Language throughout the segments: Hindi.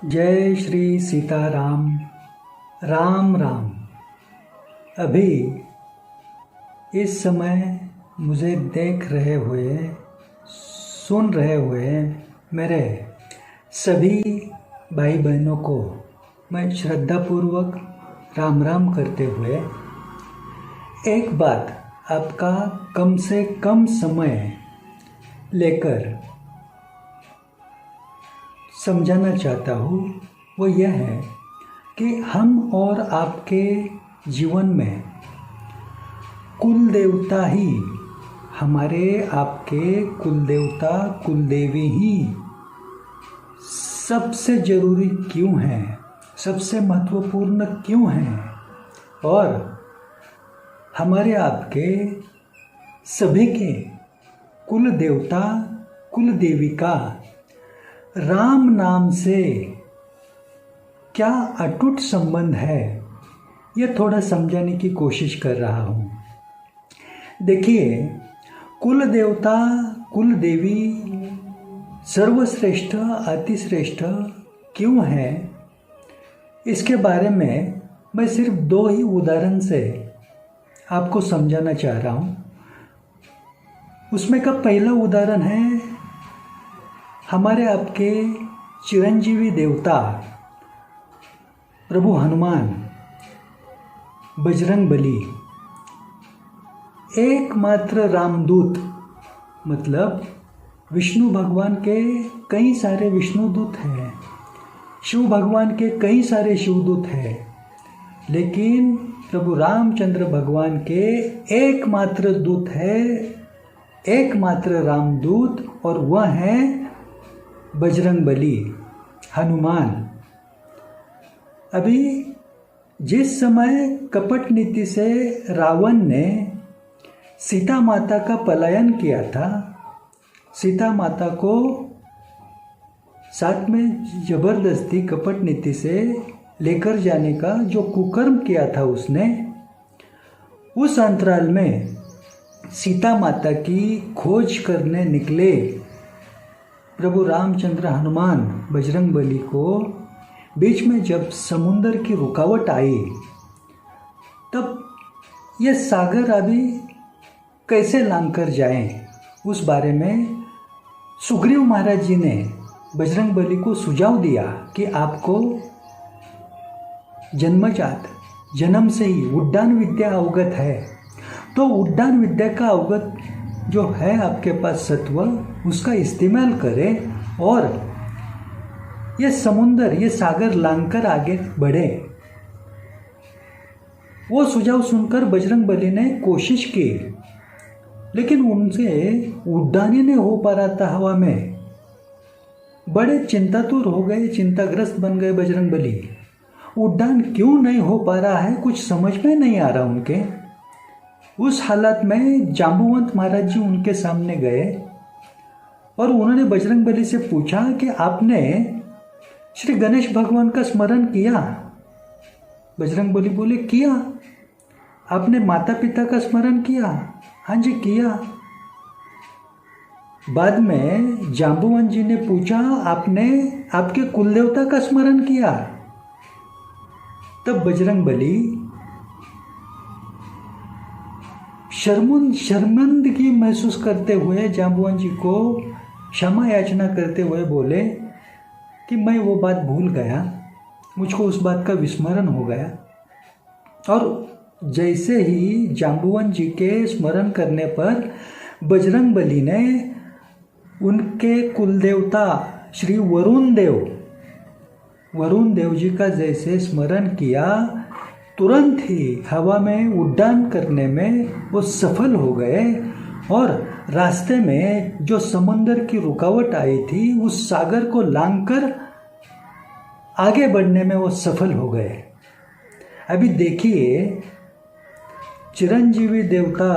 जय श्री सीताराम। राम राम। अभी इस समय मुझे देख रहे हुए, सुन रहे हुए मेरे सभी भाई बहनों को मैं श्रद्धापूर्वक राम राम करते हुए एक बात आपका कम से कम समय लेकर समझाना चाहता हूँ। वो यह है कि हम और आपके जीवन में कुल देवता ही, हमारे आपके कुल देवता कुलदेवी ही सबसे ज़रूरी क्यों हैं, सबसे महत्वपूर्ण क्यों हैं, और हमारे आपके सभी के कुल देवता कुल देवी का राम नाम से क्या अटूट संबंध है, यह थोड़ा समझाने की कोशिश कर रहा हूँ। देखिए, कुल देवता कुल देवी सर्वश्रेष्ठ अतिश्रेष्ठ क्यों है, इसके बारे में मैं सिर्फ दो ही उदाहरण से आपको समझाना चाह रहा हूँ। उसमें का पहला उदाहरण है हमारे आपके चिरंजीवी देवता प्रभु हनुमान, बजरंगबली, एकमात्र रामदूत। मतलब विष्णु भगवान के कई सारे विष्णुदूत हैं, शिव भगवान के कई सारे शिवदूत हैं, लेकिन प्रभु रामचंद्र भगवान के एकमात्र दूत है, एकमात्र रामदूत, और वह है बजरंगबली, हनुमान। अभी जिस समय कपट नीति से रावण ने सीता माता का पलायन किया था, सीता माता को साथ में जबरदस्ती कपट नीति से लेकर जाने का जो कुकर्म किया था उसने, उस अंतराल में सीता माता की खोज करने निकले प्रभु रामचंद्र हनुमान बजरंगबली को बीच में जब समुंदर की रुकावट आई, तब यह सागर अभी कैसे लांग कर जाएं, उस बारे में सुग्रीव महाराज जी ने बजरंगबली को सुझाव दिया कि आपको जन्मजात जन्म से ही उड्डान विद्या अवगत है, तो उड्डान विद्या का अवगत जो है आपके पास सत्व, उसका इस्तेमाल करें और ये समुंदर, ये सागर लांघकर आगे बढ़े। वो सुझाव सुनकर बजरंगबली ने कोशिश की, लेकिन उनसे उड्डान ही नहीं हो पा रहा था हवा में। बड़े चिंतातुर हो गए, चिंताग्रस्त बन गए बजरंगबली। उड्डान क्यों नहीं हो पा रहा है, कुछ समझ में नहीं आ रहा उनके। उस हालत में जांबुवंत महाराज जी उनके सामने गए और उन्होंने बजरंगबली से पूछा कि आपने श्री गणेश भगवान का स्मरण किया? बजरंगबली बोले, किया। आपने माता पिता का स्मरण किया? हाँ जी, किया। बाद में जांबुवंत जी ने पूछा, आपने आपके कुलदेवता का स्मरण किया? तब बजरंगबली शर्मिंदगी महसूस करते हुए जांबुवंत जी को क्षमा याचना करते हुए बोले कि मैं वो बात भूल गया, मुझको उस बात का विस्मरण हो गया। और जैसे ही जांबुवंत जी के स्मरण करने पर बजरंगबली ने उनके कुलदेवता श्री वरुण देव जी का जैसे स्मरण किया, तुरंत ही हवा में उड्डान करने में वो सफल हो गए और रास्ते में जो समुंदर की रुकावट आई थी, उस सागर को लांघकर आगे बढ़ने में वो सफल हो गए। अभी देखिए, चिरंजीवी देवता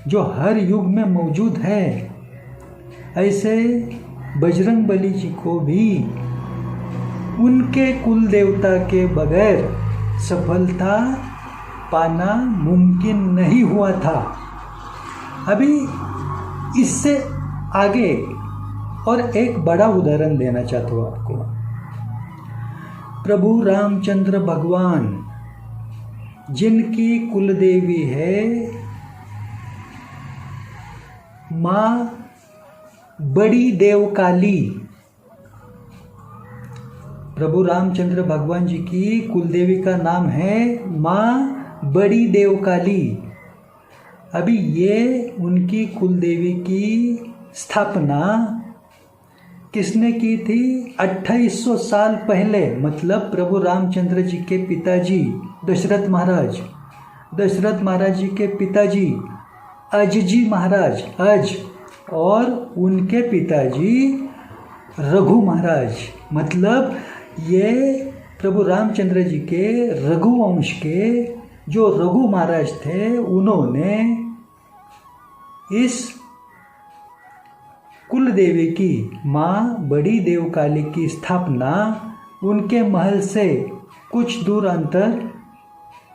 जो हर युग में मौजूद है, ऐसे बजरंगबली जी को भी उनके कुल देवता के बगैर सफलता पाना मुमकिन नहीं हुआ था। अभी इससे आगे और एक बड़ा उदाहरण देना चाहता हूँ आपको। प्रभु रामचंद्र भगवान, जिनकी कुलदेवी है माँ बड़ी देवकाली। प्रभु रामचंद्र भगवान जी की कुलदेवी का नाम है माँ बड़ी देवकाली। अभी ये उनकी कुलदेवी की स्थापना किसने की थी? 2800 साल पहले, मतलब प्रभु रामचंद्र जी के पिताजी दशरथ महाराज जी के पिताजी अजजी महाराज, अज, और उनके पिताजी रघु महाराज, मतलब ये प्रभु रामचंद्र जी के रघुवंश के जो रघु महाराज थे, उन्होंने इस कुल देवी की माँ बड़ी देवकाली की स्थापना उनके महल से कुछ दूर अंतर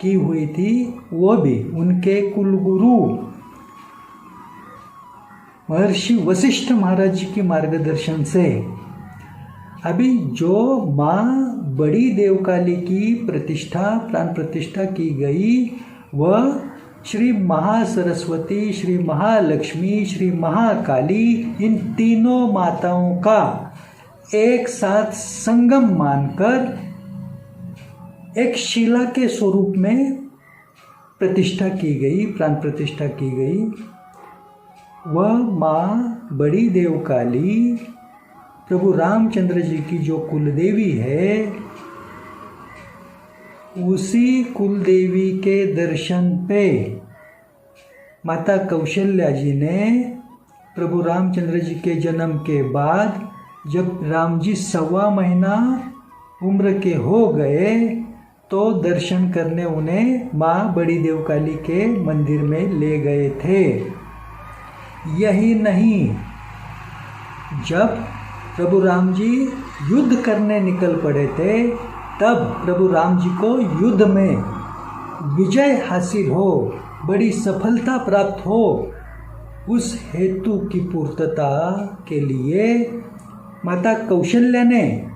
की हुई थी, वो भी उनके कुलगुरु महर्षि वशिष्ठ महाराज जी के मार्गदर्शन से। अभी जो माँ बड़ी देवकाली की प्राण प्रतिष्ठा की गई, वह श्री महासरस्वती, श्री महालक्ष्मी, श्री महाकाली, इन तीनों माताओं का एक साथ संगम मानकर एक शिला के स्वरूप में प्रतिष्ठा की गई, प्राण प्रतिष्ठा की गई। वह माँ बड़ी देवकाली प्रभु रामचंद्र जी की जो कुलदेवी है, उसी कुलदेवी के दर्शन पे माता कौशल्या जी ने प्रभु रामचंद्र जी के जन्म के बाद, जब राम जी 1.25 महीना उम्र के हो गए, तो दर्शन करने उन्हें माँ बड़ी देवकाली के मंदिर में ले गए थे। यही नहीं, जब प्रभु राम जी युद्ध करने निकल पड़े थे, तब प्रभु राम जी को युद्ध में विजय हासिल हो, बड़ी सफलता प्राप्त हो, उस हेतु की पूर्तता के लिए माता कौशल्या ने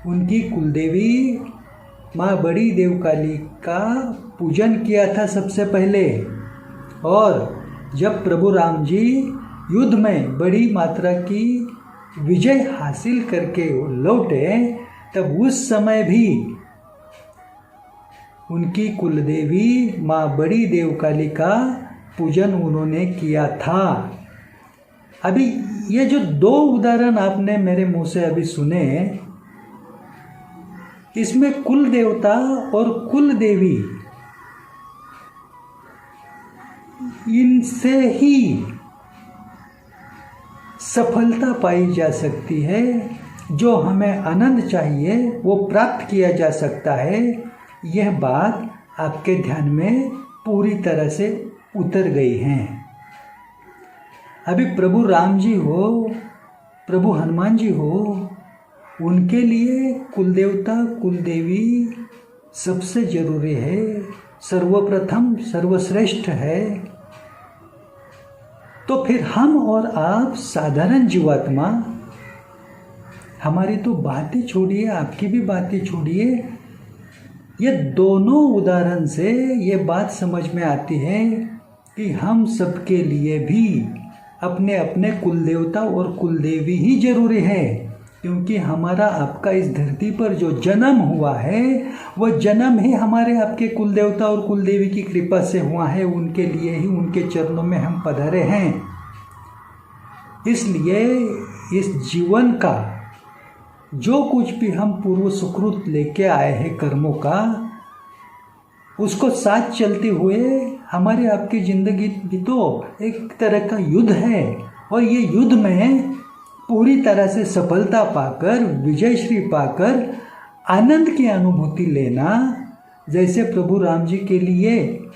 उनकी कुलदेवी माँ बड़ी देवकाली का पूजन किया था सबसे पहले। और जब प्रभु राम जी युद्ध में बड़ी मात्रा की विजय हासिल करके लौटे, तब उस समय भी उनकी कुलदेवी माँ बड़ी देवकाली का पूजन उन्होंने किया था। अभी ये जो 2 उदाहरण आपने मेरे मुंह से अभी सुने, इसमें कुल देवता और कुल देवी, इनसे ही सफलता पाई जा सकती है। जो हमें आनंद चाहिए वो प्राप्त किया जा सकता है। यह बात आपके ध्यान में पूरी तरह से उतर गई है। अभी प्रभु राम जी हो, प्रभु हनुमान जी हो, उनके लिए कुल देवता कुल देवी सबसे जरूरी है, सर्वप्रथम सर्वश्रेष्ठ है। तो फिर हम और आप साधारण जीवात्मा, हमारी तो बातें छोड़िए, आपकी भी बातें छोड़िए, ये दोनों उदाहरण से ये बात समझ में आती है कि हम सबके लिए भी अपने अपने कुल देवता और कुल देवी ही जरूरी है। क्योंकि हमारा आपका इस धरती पर जो जन्म हुआ है, वह जन्म ही हमारे आपके कुल देवता और कुल देवी की कृपा से हुआ है। उनके लिए ही, उनके चरणों में हम पधारे हैं। इसलिए इस जीवन का जो कुछ भी हम पूर्व सुकृत लेके आए हैं कर्मों का, उसको साथ चलते हुए हमारे आपकी ज़िंदगी भी तो एक तरह का युद्ध है। और ये युद्ध में पूरी तरह से सफलता पाकर, विजय श्री पाकर आनंद की अनुभूति लेना, जैसे प्रभु राम जी के लिए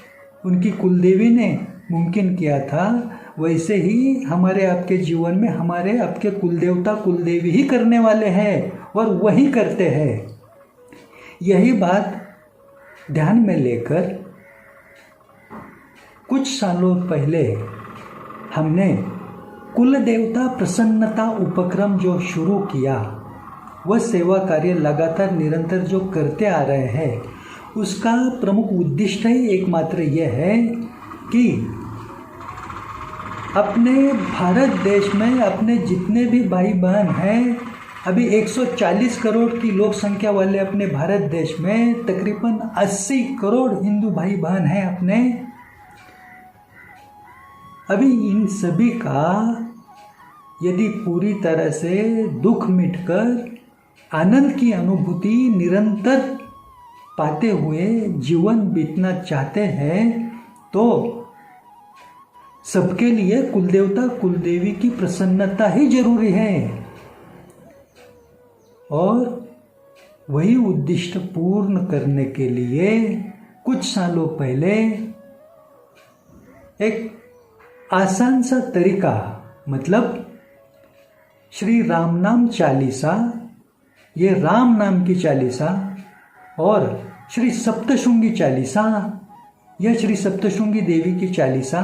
उनकी कुलदेवी ने मुमकिन किया था, वैसे ही हमारे आपके जीवन में हमारे आपके कुलदेवता कुलदेवी ही करने वाले हैं और वही करते हैं। यही बात ध्यान में लेकर कुछ सालों पहले हमने कुल देवता प्रसन्नता उपक्रम जो शुरू किया, वह सेवा कार्य लगातार निरंतर जो करते आ रहे हैं, उसका प्रमुख उद्देश्य ही एकमात्र यह है कि अपने भारत देश में अपने जितने भी भाई बहन हैं, अभी 140 करोड़ की लोक संख्या वाले अपने भारत देश में तकरीबन 80 करोड़ हिंदू भाई बहन हैं अपने। अभी इन सभी का यदि पूरी तरह से दुख मिटकर आनंद की अनुभूति निरंतर पाते हुए जीवन बीतना चाहते हैं, तो सबके लिए कुलदेवता कुलदेवी की प्रसन्नता ही जरूरी है। और वही उद्दिष्ट पूर्ण करने के लिए कुछ सालों पहले एक आसान सा तरीका, मतलब श्री राम नाम चालीसा, ये राम नाम की चालीसा, और श्री सप्तशृंगी चालीसा, यह श्री सप्तशृंगी देवी की चालीसा,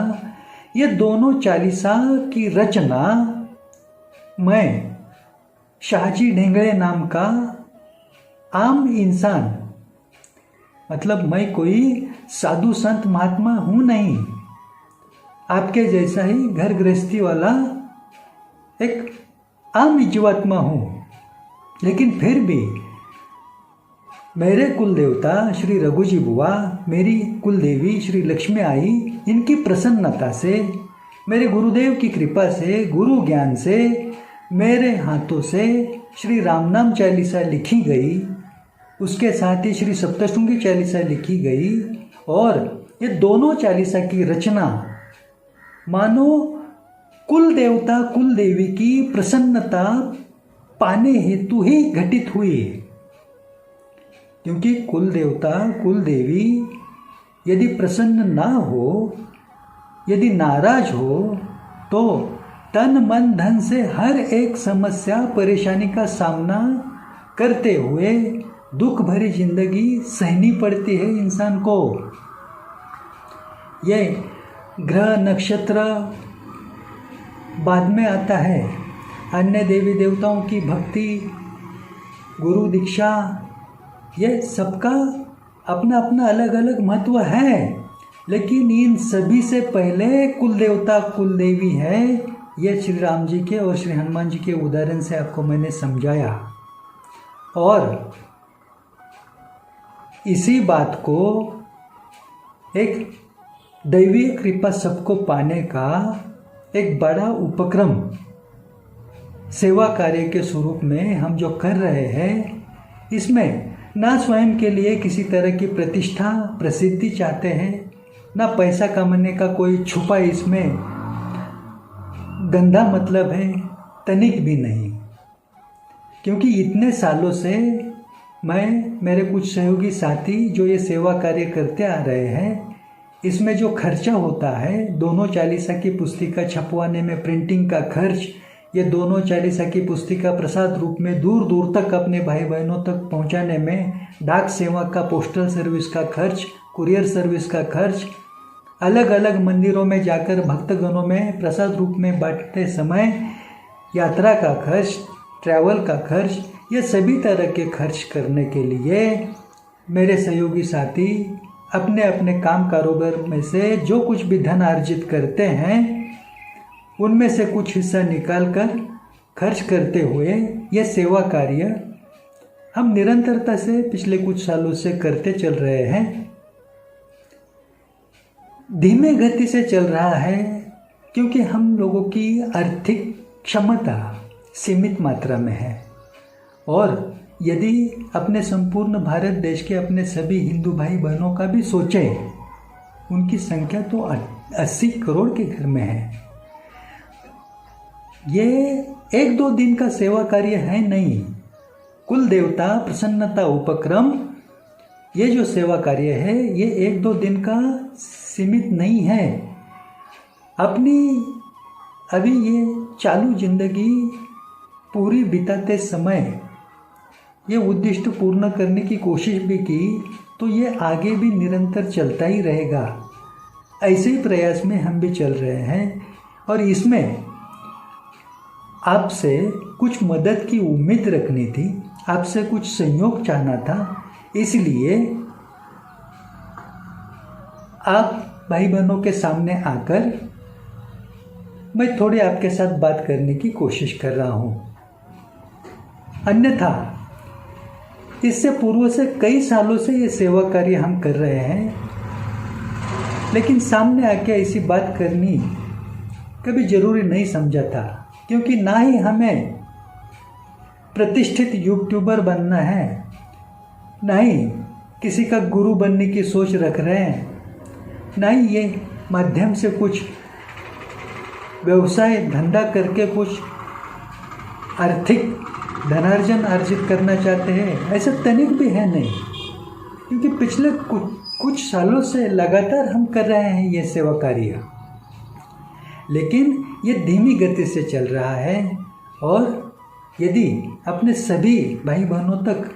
ये दोनों चालीसा की रचना मैं शाहजी ढेंगड़े नाम का आम इंसान, मतलब मैं कोई साधु संत महात्मा हूँ नहीं, आपके जैसा ही घर गृहस्थी वाला एक आम जीवात्मा हूँ, लेकिन फिर भी मेरे कुल देवता श्री रघुजी बुआ, मेरी कुल देवी श्री लक्ष्मी आई, इनकी प्रसन्नता से, मेरे गुरुदेव की कृपा से, गुरु ज्ञान से मेरे हाथों से श्री रामनाम चालीसा लिखी गई, उसके साथ ही श्री सप्तशृंगी चालीसा लिखी गई, और ये दोनों चालीसा की रचना मानो कुल देवता कुल देवी की प्रसन्नता पाने हेतु ही घटित हुई। क्योंकि कुल देवता कुल देवी यदि प्रसन्न ना हो, यदि नाराज हो, तो तन मन धन से हर एक समस्या परेशानी का सामना करते हुए दुख भरी जिंदगी सहनी पड़ती है इंसान को। यह ग्रह नक्षत्र बाद में आता है, अन्य देवी देवताओं की भक्ति, गुरु दीक्षा, यह सबका अपना अपना अलग अलग महत्व है, लेकिन इन सभी से पहले कुल देवता कुल देवी है। यह श्री राम जी के और श्री हनुमान जी के उदाहरण से आपको मैंने समझाया, और इसी बात को एक दैवीय कृपा सबको पाने का एक बड़ा उपक्रम सेवा कार्य के स्वरूप में हम जो कर रहे हैं, इसमें ना स्वयं के लिए किसी तरह की प्रतिष्ठा प्रसिद्धि चाहते हैं, ना पैसा कमाने का कोई छुपा इसमें गंदा मतलब है, तनिक भी नहीं। क्योंकि इतने सालों से मैं, मेरे कुछ सहयोगी साथी जो ये सेवा कार्य करते आ रहे हैं, इसमें जो खर्चा होता है, दोनों चालीसा की पुस्तिका छपवाने में प्रिंटिंग का खर्च, ये दोनों चालीसा की पुस्तिका प्रसाद रूप में दूर दूर तक अपने भाई बहनों तक पहुंचाने में डाक सेवा का, पोस्टल सर्विस का खर्च, कुरियर सर्विस का खर्च, अलग अलग मंदिरों में जाकर भक्तगणों में प्रसाद रूप में बांटते समय यात्रा का खर्च, ट्रैवल का खर्च, ये सभी तरह के खर्च करने के लिए मेरे सहयोगी साथी अपने अपने काम कारोबार में से जो कुछ भी धन अर्जित करते हैं, उनमें से कुछ हिस्सा निकालकर खर्च करते हुए यह सेवा कार्य हम निरंतरता से पिछले कुछ सालों से करते चल रहे हैं। धीमे गति से चल रहा है, क्योंकि हम लोगों की आर्थिक क्षमता सीमित मात्रा में है, और यदि अपने संपूर्ण भारत देश के अपने सभी हिंदू भाई बहनों का भी सोचें, उनकी संख्या तो 80 करोड़ के घर में है। ये 1-2 दिन का सेवा कार्य है नहीं। कुल देवता प्रसन्नता उपक्रम, ये जो सेवा कार्य है, ये 1-2 दिन का सीमित नहीं है। अपनी अभी ये चालू जिंदगी पूरी बिताते समय ये उद्दिष्ट पूर्ण करने की कोशिश भी की, तो ये आगे भी निरंतर चलता ही रहेगा। ऐसे ही प्रयास में हम भी चल रहे हैं, और इसमें आपसे कुछ मदद की उम्मीद रखनी थी। आपसे कुछ सहयोग चाहना था, इसलिए आप भाई बहनों के सामने आकर मैं थोड़ी आपके साथ बात करने की कोशिश कर रहा हूँ। अन्यथा इससे पूर्व से कई सालों से ये सेवा कार्य हम कर रहे हैं, लेकिन सामने आके ऐसी बात करनी कभी जरूरी नहीं समझा था, क्योंकि ना ही हमें प्रतिष्ठित यूट्यूबर बनना है, ना ही किसी का गुरु बनने की सोच रख रहे हैं, ना ही ये माध्यम से कुछ व्यवसाय धंधा करके कुछ आर्थिक धनार्जन अर्जित करना चाहते हैं। ऐसा तनिक भी है नहीं, क्योंकि पिछले कुछ सालों से लगातार हम कर रहे हैं ये सेवा कार्य, लेकिन ये धीमी गति से चल रहा है। और यदि अपने सभी भाई बहनों तक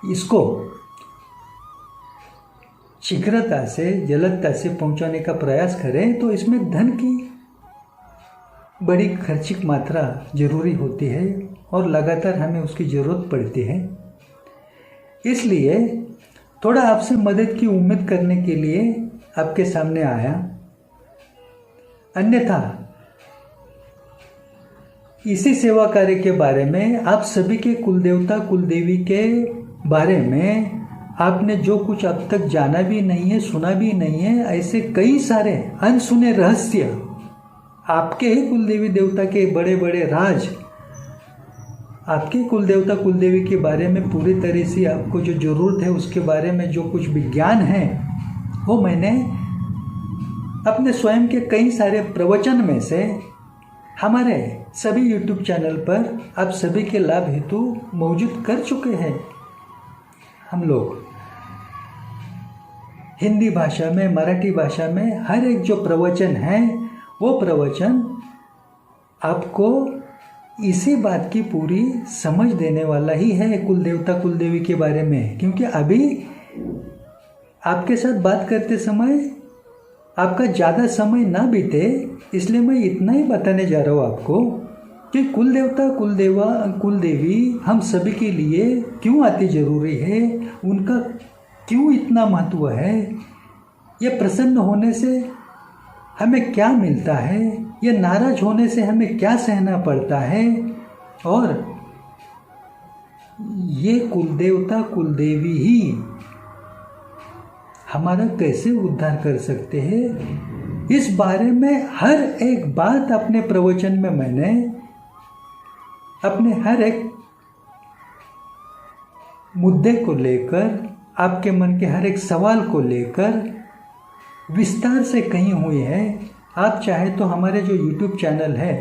इसको शीघ्रता से जल्दता से पहुंचाने का प्रयास करें तो इसमें धन की बड़ी खर्चिक मात्रा जरूरी होती है और लगातार हमें उसकी ज़रूरत पड़ती है। इसलिए थोड़ा आपसे मदद की उम्मीद करने के लिए आपके सामने आया। अन्यथा इसी सेवा कार्य के बारे में, आप सभी के कुलदेवता कुलदेवी के बारे में आपने जो कुछ अब तक जाना भी नहीं है, सुना भी नहीं है, ऐसे कई सारे अनसुने रहस्य, आपके ही कुलदेवी देवता के बड़े बड़े राज, आपके कुलदेवता कुलदेवी के बारे में पूरी तरह से आपको जो ज़रूरत है उसके बारे में जो कुछ विज्ञान है, वो मैंने अपने स्वयं के कई सारे प्रवचन में से हमारे सभी YouTube चैनल पर आप सभी के लाभ हेतु मौजूद कर चुके हैं। हम लोग हिंदी भाषा में, मराठी भाषा में हर एक जो प्रवचन है, वो प्रवचन आपको इसी बात की पूरी समझ देने वाला ही है कुलदेवता कुलदेवी के बारे में। क्योंकि अभी आपके साथ बात करते समय आपका ज़्यादा समय ना बीते, इसलिए मैं इतना ही बताने जा रहा हूँ आपको कि कुलदेवता कुलदेवी हम सभी के लिए क्यों अति जरूरी है, उनका क्यों इतना महत्व है, ये प्रसन्न होने से हमें क्या मिलता है, ये नाराज होने से हमें क्या सहना पड़ता है, और ये कुलदेवता कुलदेवी ही हमारा कैसे उद्धार कर सकते हैं, इस बारे में हर एक बात अपने प्रवचन में मैंने अपने हर एक मुद्दे को लेकर, आपके मन के हर एक सवाल को लेकर विस्तार से कही हुई है। आप चाहे तो हमारे जो YouTube चैनल है,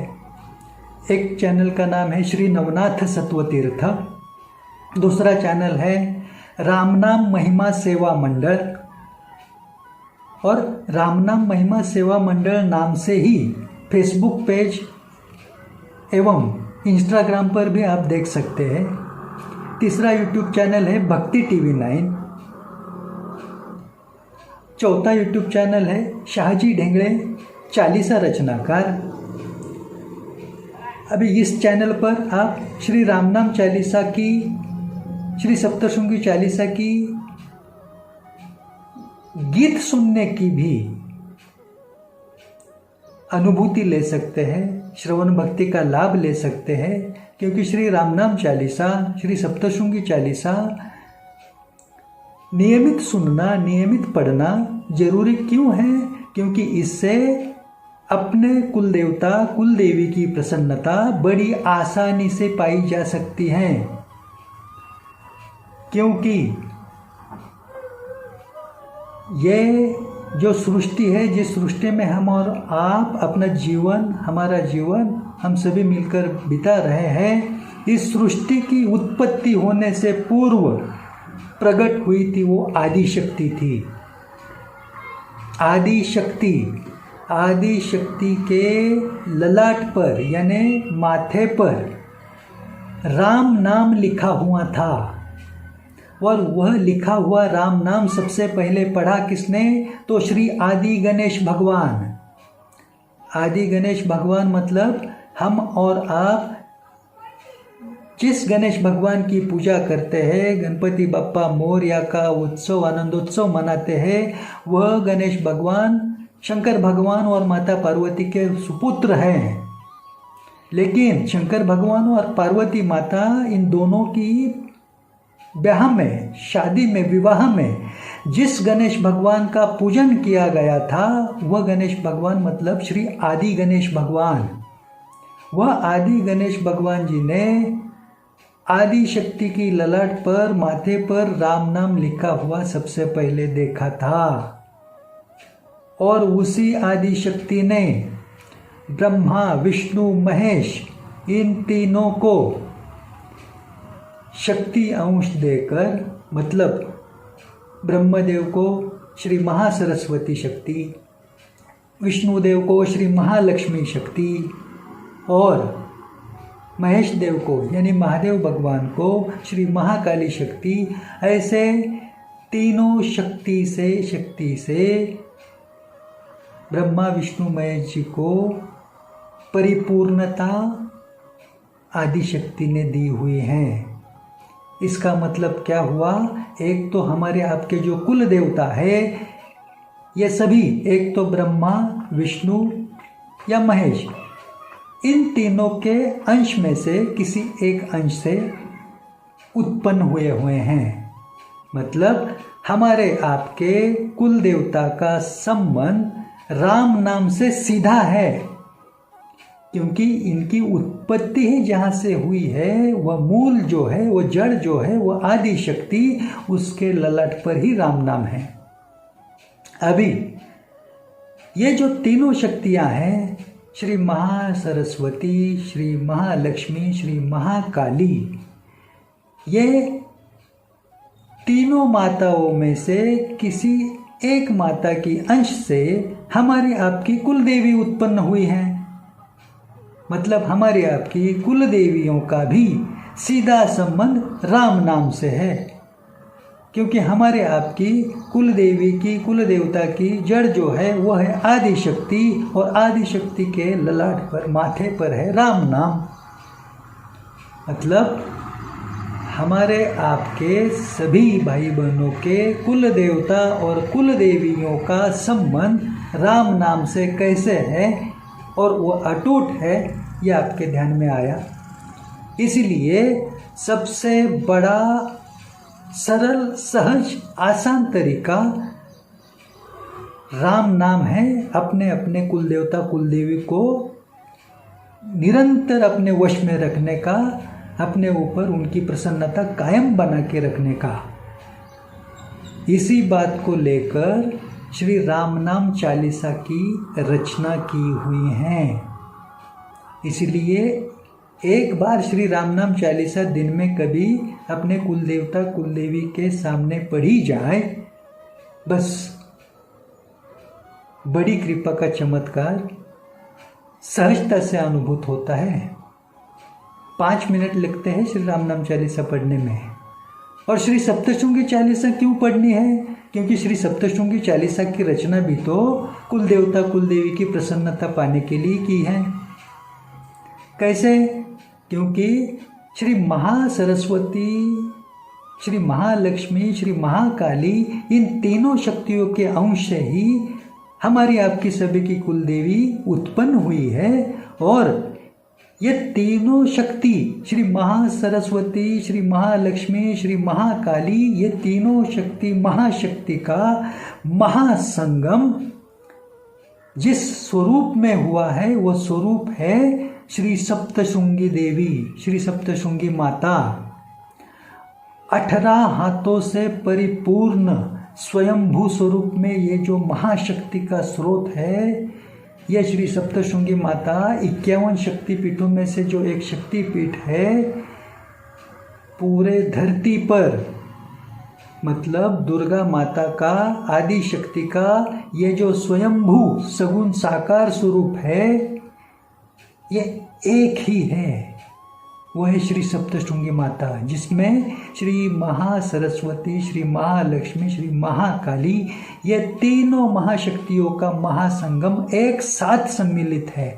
एक चैनल का नाम है श्री नवनाथ सत्वतीर्थ, दूसरा चैनल है रामनाम महिमा सेवा मंडल, और रामनाम महिमा सेवा मंडल नाम से ही फेसबुक पेज एवं इंस्टाग्राम पर भी आप देख सकते हैं। तीसरा YouTube चैनल है भक्ति TV 9, चौथा YouTube चैनल है शाहजी ढेंगड़े चालीसा रचनाकार। अभी इस चैनल पर आप श्री रामनाम चालीसा की, श्री सप्तशृंगी चालीसा की गीत सुनने की भी अनुभूति ले सकते हैं, श्रवण भक्ति का लाभ ले सकते हैं। क्योंकि श्री रामनाम चालीसा, श्री सप्तशृंगी चालीसा नियमित सुनना, नियमित पढ़ना जरूरी क्यों है? क्योंकि इससे अपने कुलदेवता कुलदेवी की प्रसन्नता बड़ी आसानी से पाई जा सकती है। क्योंकि ये जो सृष्टि है, जिस सृष्टि में हम और आप अपना जीवन, हमारा जीवन हम सभी मिलकर बिता रहे हैं, इस सृष्टि की उत्पत्ति होने से पूर्व प्रकट हुई थी वो आदि शक्ति थी। आदि शक्ति के ललाट पर यानी माथे पर राम नाम लिखा हुआ था, और वह लिखा हुआ राम नाम सबसे पहले पढ़ा किसने? तो श्री आदि गणेश भगवान। आदि गणेश भगवान मतलब हम और आप जिस गणेश भगवान की पूजा करते हैं, गणपति बप्पा मोरया का उत्सव आनंदोत्सव मनाते हैं, वह गणेश भगवान शंकर भगवान और माता पार्वती के सुपुत्र हैं। लेकिन शंकर भगवान और पार्वती माता इन दोनों की ब्याह में, शादी में, विवाह में जिस गणेश भगवान का पूजन किया गया था, वह गणेश भगवान मतलब श्री आदि गणेश भगवान। वह आदि गणेश भगवान जी ने आदि शक्ति की ललाट पर, माथे पर राम नाम लिखा हुआ सबसे पहले देखा था। और उसी आदि शक्ति ने ब्रह्मा, विष्णु, महेश इन तीनों को शक्ति अंश देकर, मतलब ब्रह्मदेव को श्री महासरस्वती शक्ति, विष्णुदेव को श्री महालक्ष्मी शक्ति और महेश देव को यानी महादेव भगवान को श्री महाकाली शक्ति, ऐसे तीनों शक्ति से ब्रह्मा विष्णु महेश जी को परिपूर्णता आदि शक्ति ने दी हुई है। इसका मतलब क्या हुआ? एक तो हमारे आपके जो कुल देवता है ये सभी, एक तो ब्रह्मा, विष्णु या महेश, इन तीनों के अंश में से किसी एक अंश से उत्पन्न हुए हैं। मतलब हमारे आपके कुल देवता का संबंध राम नाम से सीधा है, क्योंकि इनकी उत्पत्ति ही जहाँ से हुई है, वह मूल जो है, वह जड़ जो है, वह आदि शक्ति, उसके ललाट पर ही राम नाम है। अभी ये जो तीनों शक्तियाँ हैं, श्री महासरस्वती, श्री महालक्ष्मी, श्री महाकाली, ये तीनों माताओं में से किसी एक माता की अंश से हमारी आपकी कुल देवी उत्पन्न हुई हैं। मतलब हमारी आपकी कुल देवियों का भी सीधा संबंध राम नाम से है, क्योंकि हमारे आपकी कुल देवी की, कुल देवता की जड़ जो है वह है आदि शक्ति, और आदि शक्ति के ललाट पर, माथे पर है राम नाम। मतलब हमारे आपके सभी भाई बहनों के कुल देवता और कुल देवियों का संबंध राम नाम से कैसे है और वो अटूट है, ये आपके ध्यान में आया। इसलिए सबसे बड़ा सरल, सहज, आसान तरीका राम नाम है अपने अपने कुल देवता कुल देवी को निरंतर अपने वश में रखने का, अपने ऊपर उनकी प्रसन्नता कायम बना के रखने का। इसी बात को लेकर श्री राम नाम चालीसा की रचना की हुई है। इसलिए एक बार श्री राम नाम चालीसा दिन में कभी अपने कुल देवता कुल देवी के सामने पढ़ी जाए, बस बड़ी कृपा का चमत्कार सहजता से अनुभूत होता है। 5 मिनट लगते हैं श्री राम नाम चालीसा पढ़ने में। और श्री सप्तशृंगी चालीसा क्यों पढ़नी है? क्योंकि श्री सप्तशृंगी चालीसा की रचना भी तो कुल देवता कुल देवी की प्रसन्नता पाने के लिए की है। कैसे? क्योंकि श्री महासरस्वती, श्री महालक्ष्मी, श्री महाकाली, इन तीनों शक्तियों के अंश से ही हमारी आपकी सभी की कुल देवी उत्पन्न हुई है। और ये तीनों शक्ति, श्री महासरस्वती, श्री महालक्ष्मी, श्री महाकाली, ये तीनों शक्ति महाशक्ति का महासंगम जिस स्वरूप में हुआ है, वो स्वरूप है श्री सप्तशृंगी देवी, श्री सप्तशृंगी माता। 18 हाथों से परिपूर्ण स्वयंभू स्वरूप में ये जो महाशक्ति का स्रोत है, यह श्री सप्तशृंगी माता 51 शक्तिपीठों में से जो एक शक्तिपीठ है, पूरे धरती पर, मतलब दुर्गा माता का, आदि शक्ति का ये जो स्वयंभू सगुण साकार स्वरूप है, ये एक ही है। वो है श्री सप्तशृंगी माता, जिसमें श्री महासरस्वती, श्री महालक्ष्मी, श्री महाकाली, ये तीनों महाशक्तियों का महासंगम एक साथ सम्मिलित है।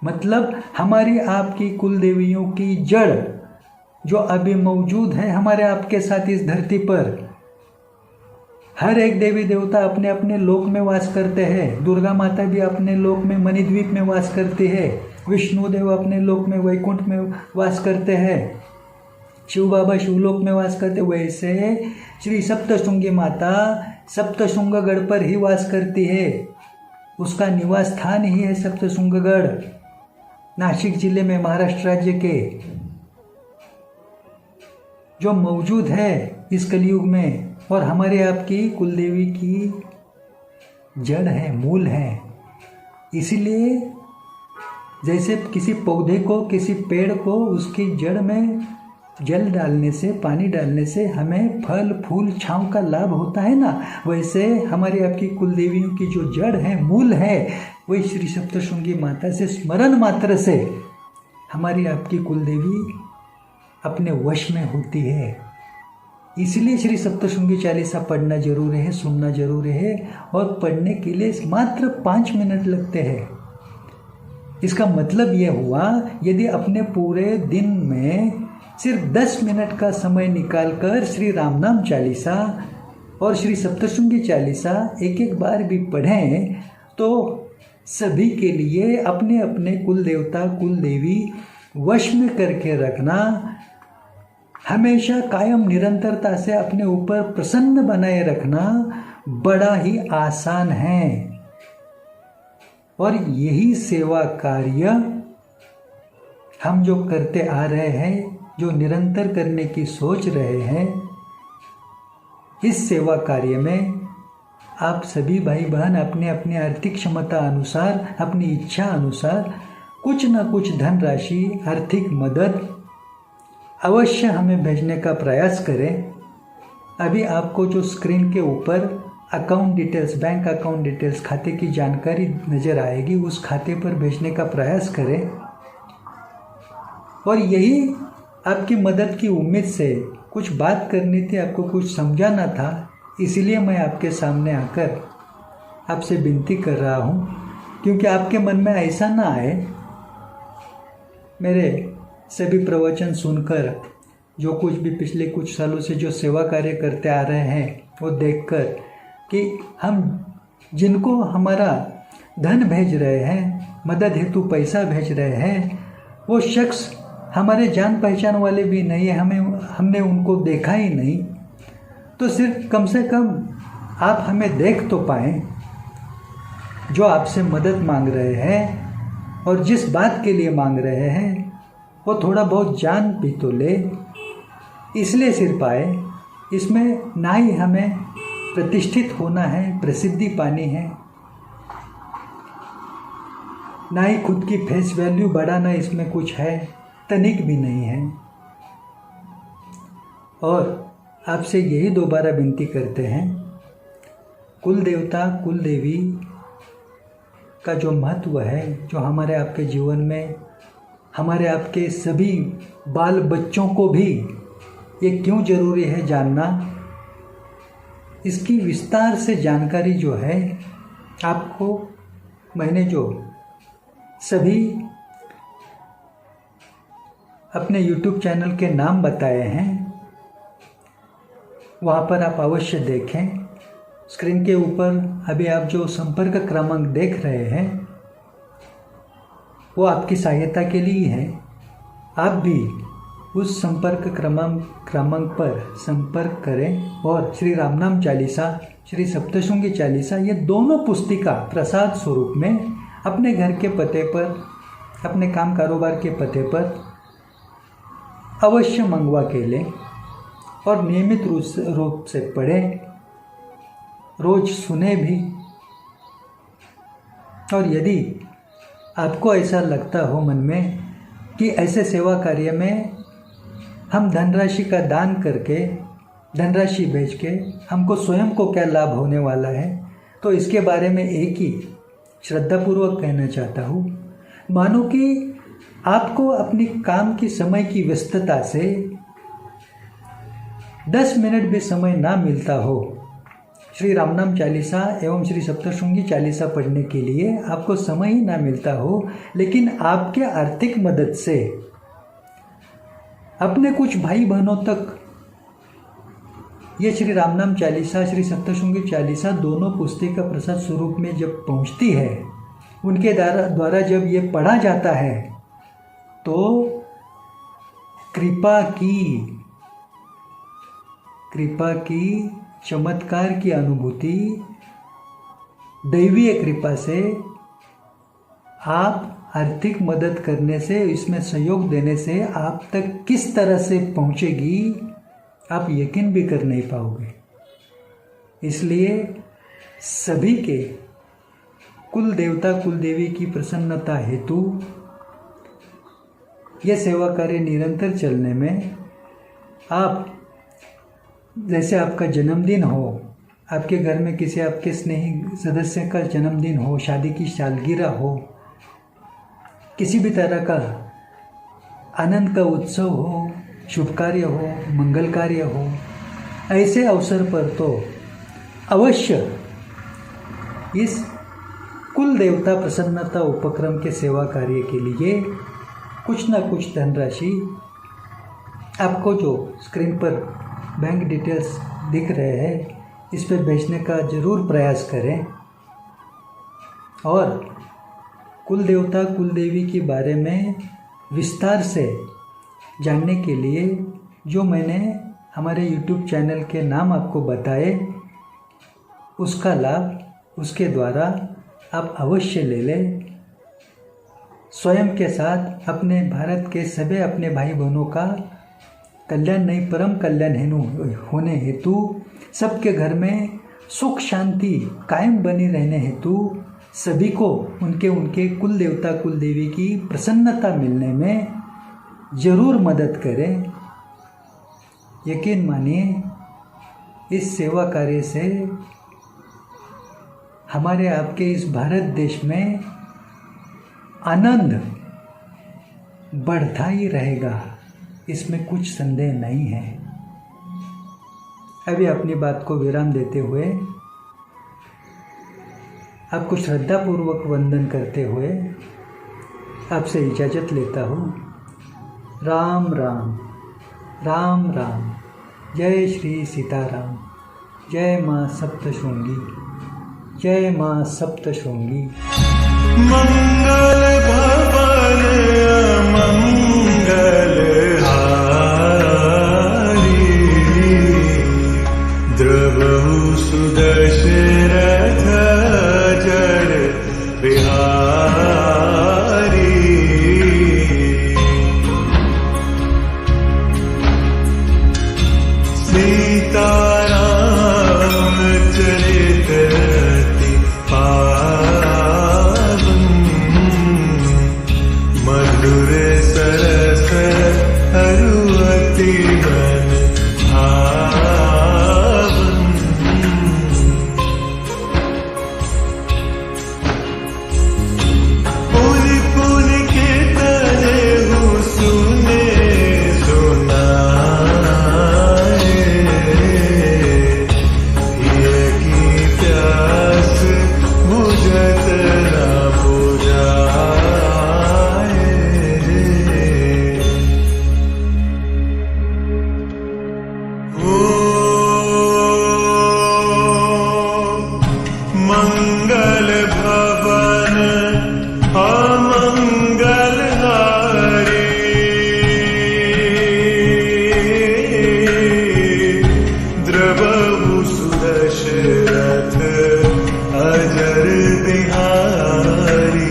मतलब हमारी आपकी कुल देवियों की जड़ जो अभी मौजूद है हमारे आपके साथ इस धरती पर। हर एक देवी देवता अपने अपने लोक में वास करते हैं। दुर्गा माता भी अपने लोक में मणिद्वीप में वास करती है। विष्णुदेव अपने लोक में वैकुंठ में वास करते हैं। शिव बाबा शिवलोक में वास करते। वैसे श्री सप्तशृंगी माता सप्तशृंगगढ़ पर ही वास करती है। उसका निवास स्थान ही है सप्तशृंगगढ़, नासिक जिले में, महाराष्ट्र राज्य के, जो मौजूद है इस कलयुग में। और हमारे आपकी कुलदेवी की जड़ है, मूल है। इसीलिए जैसे किसी पौधे को, किसी पेड़ को उसकी जड़ में जल डालने से, पानी डालने से हमें फल फूल छांव का लाभ होता है ना, वैसे हमारी आपकी कुलदेवियों की जो जड़ है, मूल है, वही श्री सप्तशृंगी माता से स्मरण मात्र से हमारी आपकी कुलदेवी अपने वश में होती है। इसलिए श्री सप्तशृंगी चालीसा पढ़ना जरूरी है, सुनना जरूरी है। और पढ़ने के लिए मात्र 5 मिनट लगते हैं। इसका मतलब यह हुआ, यदि अपने पूरे दिन में सिर्फ 10 मिनट का समय निकालकर श्री राम नाम चालीसा और श्री सप्तशृंगी चालीसा एक एक बार भी पढ़ें तो सभी के लिए अपने अपने कुल देवता कुल देवी वश में करके रखना, हमेशा कायम निरंतरता से अपने ऊपर प्रसन्न बनाए रखना बड़ा ही आसान है। और यही सेवा कार्य हम जो करते आ रहे हैं, जो निरंतर करने की सोच रहे हैं, इस सेवा कार्य में आप सभी भाई बहन अपने अपने आर्थिक क्षमता अनुसार, अपनी इच्छा अनुसार कुछ न कुछ धनराशि, आर्थिक मदद अवश्य हमें भेजने का प्रयास करें। अभी आपको जो स्क्रीन के ऊपर account details, bank account details, खाते की जानकारी नज़र आएगी, उस खाते पर भेजने का प्रयास करें। और यही आपकी मदद की उम्मीद से कुछ बात करनी थी, आपको कुछ समझाना था, इसीलिए मैं आपके सामने आकर आपसे विनती कर रहा हूँ, क्योंकि आपके मन में ऐसा ना आए मेरे सभी प्रवचन सुनकर, जो कुछ भी पिछले कुछ सालों से जो सेवा कार्य करते आ रहे हैं वो देखकर, कि हम जिनको हमारा धन भेज रहे हैं, मदद हेतु पैसा भेज रहे हैं, वो शख्स हमारे जान पहचान वाले भी नहीं है, हमने उनको देखा ही नहीं। तो सिर्फ कम से कम आप हमें देख तो पाएँ, जो आपसे मदद मांग रहे हैं और जिस बात के लिए मांग रहे हैं वो थोड़ा बहुत जान भी तो ले। इसलिए सिर्फ आए, इसमें ना ही हमें प्रतिष्ठित होना है, प्रसिद्धि पानी है, ना ही खुद की फेस वैल्यू बढ़ाना इसमें कुछ है, तनिक भी नहीं है। और आपसे यही दोबारा विनती करते हैं, कुल देवता कुल देवी का जो महत्व है, जो हमारे आपके जीवन में, हमारे आपके सभी बाल बच्चों को भी ये क्यों ज़रूरी है जानना, इसकी विस्तार से जानकारी जो है आपको मैंने जो सभी अपने YouTube चैनल के नाम बताए हैं, वहाँ पर आप अवश्य देखें। स्क्रीन के ऊपर अभी आप जो संपर्क क्रमांक देख रहे हैं वो आपकी सहायता के लिए है। आप भी उस संपर्क क्रमांक पर संपर्क करें और श्री रामनाम चालीसा, श्री सप्तशृंगी चालीसा, ये दोनों पुस्तिका प्रसाद स्वरूप में अपने घर के पते पर, अपने काम कारोबार के पते पर अवश्य मंगवा के लें और नियमित रूप से पढ़ें, रोज सुने भी। और यदि आपको ऐसा लगता हो मन में कि ऐसे सेवा कार्य में हम धनराशि का दान करके, धनराशि भेज के हमको स्वयं को क्या लाभ होने वाला है, तो इसके बारे में एक ही श्रद्धापूर्वक कहना चाहता हूँ। मानो कि आपको अपनी काम की समय की व्यस्तता से 10 मिनट भी समय ना मिलता हो, श्री रामनाम चालीसा एवं श्री सप्तशृंगी चालीसा पढ़ने के लिए आपको समय ही ना मिलता हो, लेकिन आपके आर्थिक मदद से अपने कुछ भाई बहनों तक ये श्री रामनाम चालीसा, श्री सप्तशृंगी चालीसा दोनों पुस्तक प्रसाद स्वरूप में जब पहुंचती है, उनके द्वारा जब ये पढ़ा जाता है, तो कृपा की चमत्कार की अनुभूति, दैवीय कृपा से आप आर्थिक मदद करने से, इसमें सहयोग देने से आप तक किस तरह से पहुंचेगी आप यकीन भी कर नहीं पाओगे। इसलिए सभी के कुल देवता कुल देवी की प्रसन्नता हेतु यह सेवा कार्य निरंतर चलने में, आप जैसे आपका जन्मदिन हो, आपके घर में किसी आपके स्नेही सदस्य का जन्मदिन हो, शादी की सालगिरह हो, किसी भी तरह का आनंद का उत्सव हो, शुभ कार्य हो, मंगल कार्य हो, ऐसे अवसर पर तो अवश्य इस कुल देवता प्रसन्नता उपक्रम के सेवा कार्य के लिए कुछ ना कुछ धनराशि आपको जो स्क्रीन पर बैंक डिटेल्स दिख रहे हैं, इस पर भेजने का ज़रूर प्रयास करें। और कुल देवता कुल देवी के बारे में विस्तार से जानने के लिए जो मैंने हमारे YouTube चैनल के नाम आपको बताए, उसका लाभ उसके द्वारा आप अवश्य ले लें। स्वयं के साथ अपने भारत के सभी अपने भाई बहनों का कल्याण नहीं परम कल्याण होने हेतु, सबके घर में सुख शांति कायम बनी रहने हेतु, सभी को उनके कुल देवता कुल देवी की प्रसन्नता मिलने में जरूर मदद करें। यकीन मानिए, इस सेवा कार्य से हमारे आपके इस भारत देश में आनंद बढ़ता ही रहेगा, इसमें कुछ संदेह नहीं है। अभी अपनी बात को विराम देते हुए, आपको श्रद्धापूर्वक वंदन करते हुए आपसे इजाज़त लेता हूँ। राम राम, राम राम। जय श्री सीताराम। जय माँ सप्तशृंगी, जय माँ सप्तशृंगी। मंगल भवन मंगल हारी, द्रवहु सुदशरथ जड़ बिहारी। सीताराम चरित अति पावन, मधुर सरस अरु अति मन भावन। पुनि पुनि के तलेहु सुने सुनाए, ये की प्यास बुझत न बुझाए। ओ मंगल भवन अमंगल हारी, द्रवहु सुदशरथ अजर बिहारी।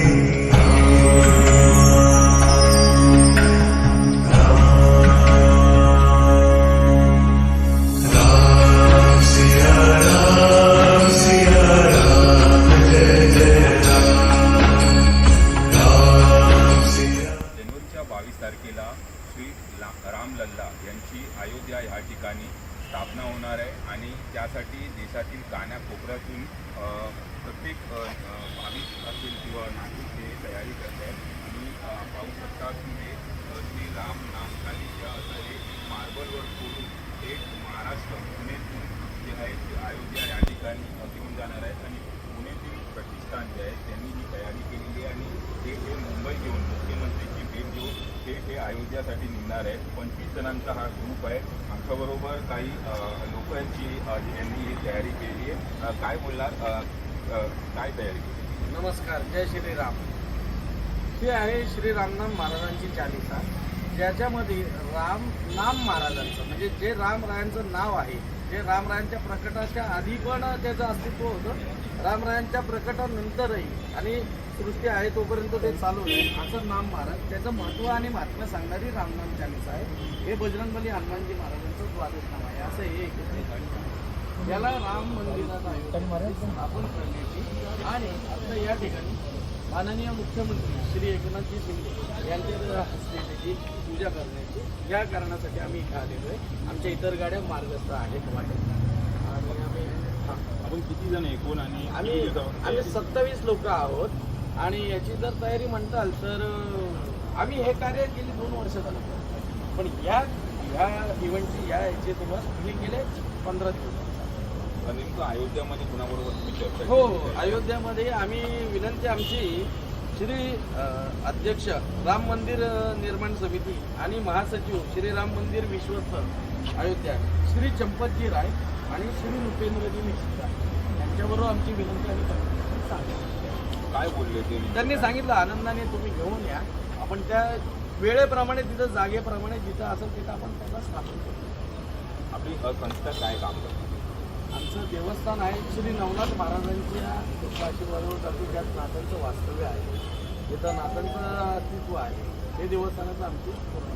राम सिया राम, जय जय राम सिया। जानेवारीच्या 22 तारखेला श्री रामलल्ला यांची अयोध्या या ठिकाणी स्थापना होणार आहे आणि त्यासाठी देशातील कानाकोपऱ्यातून प्रत्येक भाविक तयारी केलेली आहे आणि हे मुंबई घेऊन मुख्यमंत्रीची भेट घेऊन हे अयोध्यासाठी निघणार आहे. 25 जणांचा हा ग्रुप आहे. आमच्याबरोबर काही लोक यांनी ही तयारी केली आहे. काय बोलणार, काय तयारी केली? नमस्कार, जय श्रीराम. ही आहे श्री रामनाम महाराजांची चालिसा, ज्याच्यामध्ये राम नाम महाराजांचं म्हणजे जे रामरायांचं नाव आहे, जे रामरायांच्या प्रकटाच्या आधी पण त्याचं अस्तित्व होतं, रामरायांच्या प्रकटानंतरही आणि सृष्टी आहे तोपर्यंत ते चालू आहे असं नाम महाराज, त्याचं महत्त्व आणि महात्म्य सांगणारी रामनाम चालिसा आहे. हे बजरंगबली हनुमानजी महाराजांचं द्वादशनाम आहे. असं हे एकत्रित आहे. याला राम मंदिरात आहे स्थापन करण्याची आणि आता या ठिकाणी माननीय मुख्यमंत्री श्री एकनाथजी शिंदे यांच्या हस्ते त्याची पूजा करण्याची या कारणासाठी आम्ही इथं आलेलो आहे. आमच्या इतर गाड्या मार्गस्थ आहेत वाटेत आणि आम्ही आपण किती जण एकूण आणि आम्ही 27 लोक आहोत. आणि याची जर तयारी म्हणताल तर आम्ही हे कार्य गेली 2 वर्ष झालं, पण ह्या इव्हेंटची याचे तुम्हाला हे गेले 15 दिवस. नेमकं अयोध्यामध्ये कुणाबरोबर तुम्ही चर्चा हो, केली? अयोध्यामध्ये आम्ही विनंती आमची श्री अध्यक्ष राम मंदिर निर्माण समिती आणि महासचिव श्री राम मंदिर विश्वस्त अयोध्या श्री चंपतजी राय आणि श्री नृपेंद्रजी मिश्रा यांच्याबरोबर आमची विनंती आम्ही काय बोलले ते? त्यांनी सांगितलं आनंदाने तुम्ही घेऊन या, आपण त्या वेळेप्रमाणे तिथं जागेप्रमाणे जिथं असेल तिथं आपण त्याला स्थापन करू. आपली संस्था काय काम करते? आमचं देवस्थान आहे श्री नवनाथ महाराजांच्या आशीर्वादावर जातो, ज्यात नाथांचं वास्तव्य आहे, जिथं नाथांचं अस्तित्व आहे. हे देवस्थानाचं आमची पूर्ण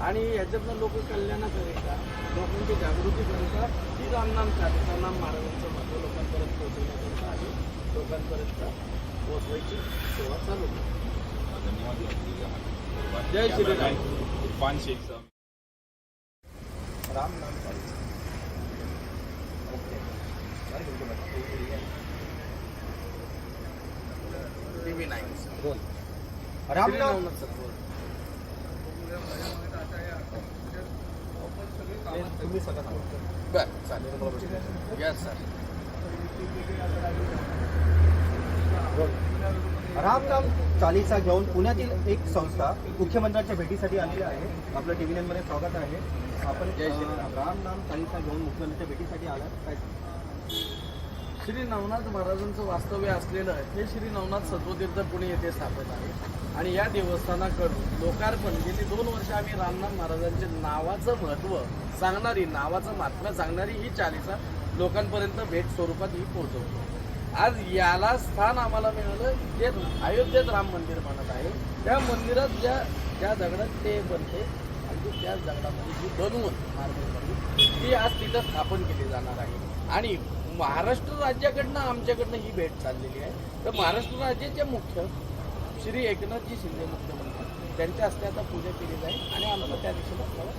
आणि याच्यातनं लोक कल्याणाकरिता, लोकांची जागृतीकरिता ही रामनाम चालिसा नाम महाराजांचं महत्त्व लोकांपर्यंत पोहोचवण्याकरिता आणि लोकांपर्यंत पोहोचवायची सेवा चालू आहे. धन्यवाद. जय श्रीराम. इरफान शेख राम नाम चालिसा. रामनाम तुम्ही सगळं बरं चालेल. Yes sir. रामनाम चालिसा घेऊन पुण्यातील एक संस्था मुख्यमंत्र्यांच्या भेटीसाठी आलेली आहे. आपलं TV9 मध्ये स्वागत आहे. आपण जय श्रीराम. रामनाम चालिसा घेऊन मुख्यमंत्र्यांच्या भेटीसाठी आलात काय? श्री नवनाथ महाराजांचं वास्तव्य असलेलं हे श्री नवनाथ सत्वतीर्थ पुणे येथे स्थापित आहे आणि या देवस्थानाकडून लोकार्पण गेली 2 वर्ष आम्ही रामनाथ महाराजांच्या नावाचं महत्त्व सांगणारी, नावाचं महात्म्य सांगणारी ही चालिसा लोकांपर्यंत भेट स्वरूपात ही पोहोचवतो. आज याला स्थान आम्हाला मिळालं जे अयोध्येत राम मंदिर बनत आहे. त्या मंदिरात ज्या दगडात ते बनते आणि त्याच दगडामध्ये जी बनवून मार्बलमध्ये ती आज तिथं स्थापन केली जाणार आहे. आणि महाराष्ट्र राज्याकडनं आमच्याकडनं ही भेट चाललेली आहे. तर महाराष्ट्र राज्याचे मुख्य श्री एकनाथजी शिंदे मुख्यमंत्री त्यांच्या हस्ते आता पूजा केली जाईल आणि आम्हाला त्या दिवशीला प्रवास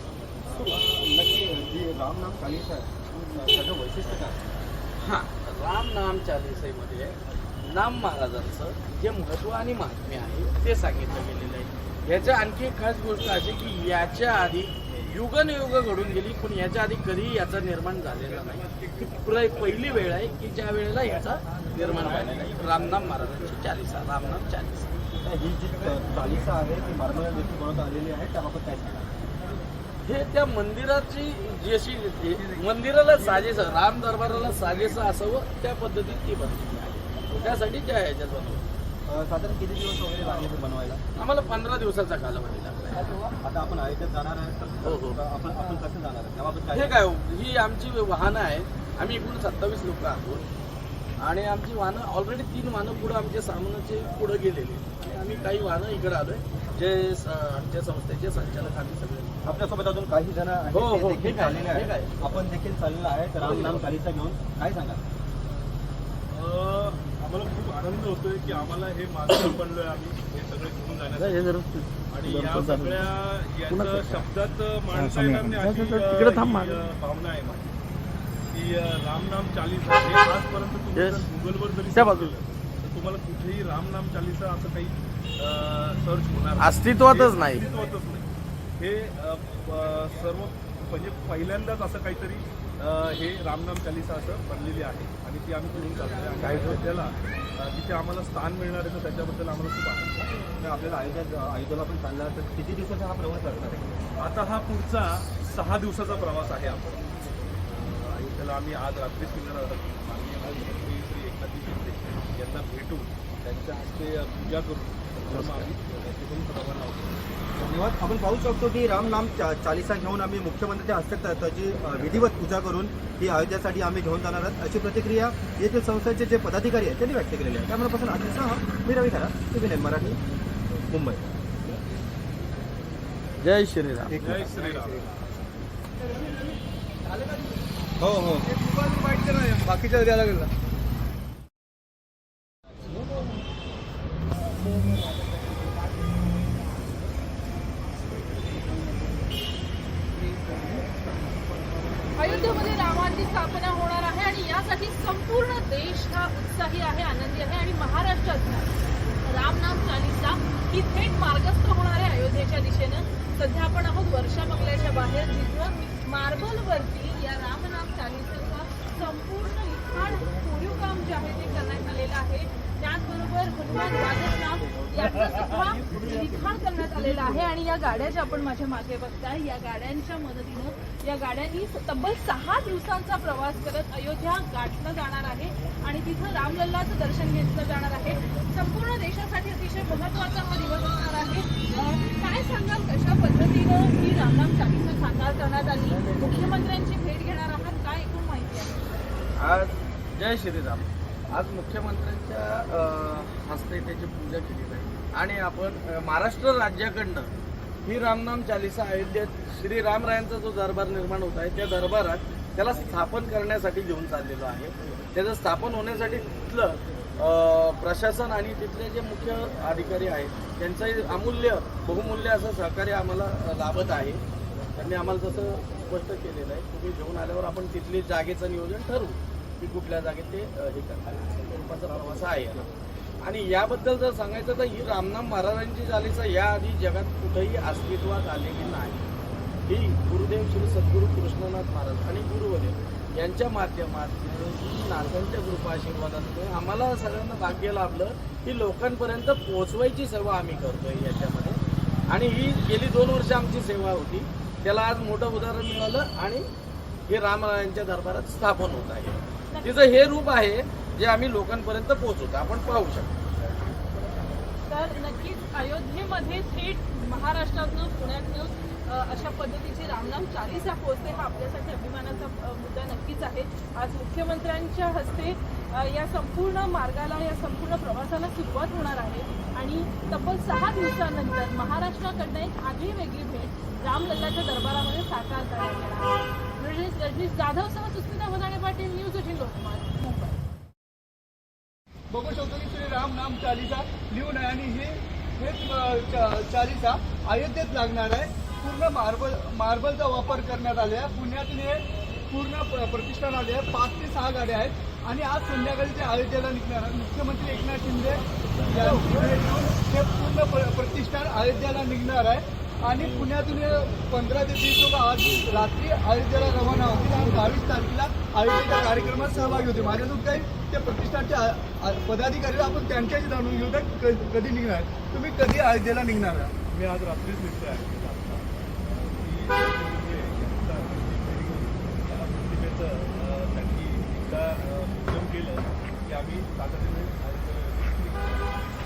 सुरू आहे. नक्की जी रामनाम चालिसा त्याचं वैशिष्ट्य काय? हां, राम नाम चालिसेमध्ये नाम महाराजांचं जे महत्त्व आणि महात्म्य आहे ते सांगितलं गेलेलं आहे. याच्या आणखी एक खास गोष्ट अशी की याच्या आधी युगनयुग घडून गेली, पण याच्या आधी कधीही याचा निर्माण झालेला नाही. ही पहिली वेळ आहे की ज्या वेळेला याचा निर्माण झालेला आहे. रामनाम महाराजांची चालिसा, रामनाम चालिसा. ही जी चालिसा आहे ती मार्बल देखील बनवत आलेली आहे, त्याबाबत काय सांगा? हे त्या मंदिराची जशी मंदिराला साजेसं, राम दरबाराला साजेसं असावं त्या पद्धतीत ती बनलेली आहे. त्यासाठी त्या ह्याच्यात बनवलं. साधारण किती दिवस वगैरे लागले ते बनवायला? आम्हाला 15 दिवसाचा कालावधी लागला आहे. आता आपण अयोध्येत जाणार आहे तर हो. आपण कसं जाणार आहे त्याबाबत हे काय? काय ही आमची वाहनं आहेत. आम्ही एकूण 27 लोक आहोत आणि आमची वाहनं ऑलरेडी 3 वाहनं पुढं आमच्या सामानाचे पुढं गेलेली आणि आम्ही काही वाहनं इकडे आलोय. जे आमच्या संस्थेचे संचालक आम्ही सगळे. आपल्यासोबत अजून काही जण आहेत, हो, ते हो, देखील ठीक आहे, चाललेले आहेत. ठीक आहे. आपण देखील चाललेला आहे तर रामनाम चालिसा घेऊन काय सांगा? आम्हाला खूप आनंद होतोय की आम्हाला हे माध्यम बनलोय आम्ही हे सगळे घेऊन जाण्यासाठी आणि या सगळ्या याचं शब्दात मांडता येणार नाही अशी भावना आहे माझी की रामनाम चालिसा हे आजपर्यंत तुम्ही जर गुगलवर जरी search केलं तर तुम्हाला कुठेही रामनाम चालिसा असं काही सर्च होणार नाही. अस्तित्वातच नाही. अस्तित्वातच नाही. हे सर्व म्हणजे पहिल्यांदाच असं काहीतरी हे रामनाम चालिसा असं बनलेली आहे आणि ती आम्ही करून चाललोय आणि सध्याला तिथे आम्हाला स्थान मिळणार आहे, तर त्याच्याबद्दल आम्हाला खूप आनंद आहे. तर आपल्याला अयोध्याला पण चालला तर किती दिवसाचा हा प्रवास असणार आहे? आता हा पुढचा 6 दिवसाचा प्रवास आहे आपण अयोध्येला आम्ही आज रात्रीच निघणार आहोत. माननीय मुख्यमंत्री श्री एकनाथ शिंदे यांना भेटून त्यांच्या हस्ते पूजा करून मग आम्ही तिथून रवाना आहोत. धन्यवाद. आपण पाहू शकतो की रामनाम चालिसा घेऊन आम्ही मुख्यमंत्र्यांच्या हस्ते त्याची विधिवत पूजा करून ही अयोध्यासाठी आम्ही घेऊन जाणार आहोत, अशी प्रतिक्रिया येथील संस्थेचे जे पदाधिकारी आहेत त्यांनी व्यक्त केलेली आहे. त्यामुळे आजचा मी रवी खरा, TVN मराठी, मुंबई. जय श्रीराम. जय श्रीराम. हो हो बाकीच्या द्यायला गेला. अयोध्येमध्ये रामाची स्थापना होणार आहे आणि यासाठी संपूर्ण देश हा उत्साही आहे, आनंदी आहे आणि महाराष्ट्रात रामनाम चालीसा ही थेट मार्गस्थ होणार आहे अयोध्येच्या दिशेनं. सध्या आपण आहोत वर्षा बंगल्याच्या बाहेर, जिथं मार्बलवरती या रामनाम चालीसाचा संपूर्ण लिखाण कोरीव काम जे आहे ते करण्यात आलेलं आहे. त्याचबरोबर हनुमान वादकनाम याचं सुद्धा लिखाण करण्यात आलेलं आहे. आणि या गाड्या ज्या आपण माझ्या मागे बघताय, या गाड्यांच्या मदतीनं या गाड्यांनी तब्बल 6 दिवसांचा प्रवास करत अयोध्या गाठलं जाणार आहे आणि तिथं रामलल्लाचं दर्शन घेतलं जाणार आहे. संपूर्ण देशासाठी अतिशय महत्त्वाचा हा दिवस असणार आहे. काय सांगाल, कशा पद्धतीनं ही रामनाम चालीसा साकार करण्यात आली? मुख्यमंत्र्यांची भेट घेणार आहात, काय एकूण माहिती आहे? आज जय श्रीराम. आज मुख्यमंत्र्यांच्या हस्ते त्याची पूजा केली आहे आणि आपण महाराष्ट्र राज्याकडनं ही रामनाम चालीसा अयोध्येत श्रीरामरायांचा जो दरबार निर्माण होत आहे त्या दरबारात त्याला स्थापन करण्यासाठी घेऊन चाललेलो आहे. त्याचं स्थापन होण्यासाठी तिथलं प्रशासन आणि तिथले जे मुख्य अधिकारी आहेत त्यांचंही अमूल्य बहुमूल्य असं सहकार्य आम्हाला लाभत आहे. त्यांनी आम्हाला तसं स्पष्ट केलेलं आहे. तुम्ही घेऊन आल्यावर आपण तिथली जागेचं नियोजन ठरवू की कुठल्या जागेत ते हे करणार. स्वरूपाचा प्रवास आहे. आणि याबद्दल जर सांगायचं तर ही रामनाम महाराजांची चालीसा याआधी जगात कुठेही अस्तित्वात आलेली नाही. ही गुरुदेव श्री सद्गुरू कृष्णनाथ महाराज आणि गुरुवदेव यांच्या माध्यमातून नाथांच्या कृपा आशीर्वादातून आम्हाला सगळ्यांना भाग्य लाभलं की लोकांपर्यंत पोहोचवायची सेवा आम्ही करतोय याच्यामध्ये. आणि ही गेली 2 वर्ष आमची सेवा होती, त्याला आज मोठं उदाहरण मिळालं आणि हे रामरायांच्या दरबारात स्थापन होत आहे. तिचं हे रूप आहे जे आम्ही लोकांपर्यंत पोहोचवतो, आपण पाहू शकतो. तर नक्कीच अयोध्येमध्ये थेट महाराष्ट्रातनं पुण्यातनं अशा पद्धतीची रामनाम चालीसा पोहोचते हा आपल्यासाठी अभिमानाचा मुद्दा नक्कीच आहे. आज मुख्यमंत्र्यांच्या हस्ते या संपूर्ण मार्गाला, या संपूर्ण प्रवासाला सुरुवात होणार आहे आणि तब्बल 6 दिवसानंतर महाराष्ट्राकडनं एक आगळी वेगळी भेट रामलल्लाच्या दरबारामध्ये साकार करण्यात येणार आहे. रजनीश जाधव सह सुस्मिता वदाणे पाटील, न्यूज 18 लोकमत, मुंबई. बघू शकतो की श्री राम नाम चालीसा लिहून आहे आणि हे चालीसा अयोध्येत लागणार आहे. पूर्ण मार्बलचा वापर करण्यात आला आहे. पुण्यातून हे पूर्ण प्रतिष्ठान आले आहे. 5 ते 6 गाड्या आहेत आणि आज संध्याकाळी ते अयोध्येला निघणार आहेत. मुख्यमंत्री एकनाथ शिंदे यांची भेट घेऊन हे पूर्ण प्रतिष्ठान अयोध्येला निघणार आहे आणि पुण्यातून 15 ते 30 लोक आज रात्री अयोध्येला रवाना होतील आणि 22 तारखेला अयोध्येच्या कार्यक्रमात सहभागी होते. माझ्यासोबत काही त्या प्रतिष्ठानचे पदाधिकारी, आपण त्यांच्याशी जाणून घेऊ तर कधी निघणार, तुम्ही कधी अयोध्येला निघणार आहे? मी आज रात्रीच निघतो आहे. त्यांनी एकदा सूचन केलं की आम्ही तातडीने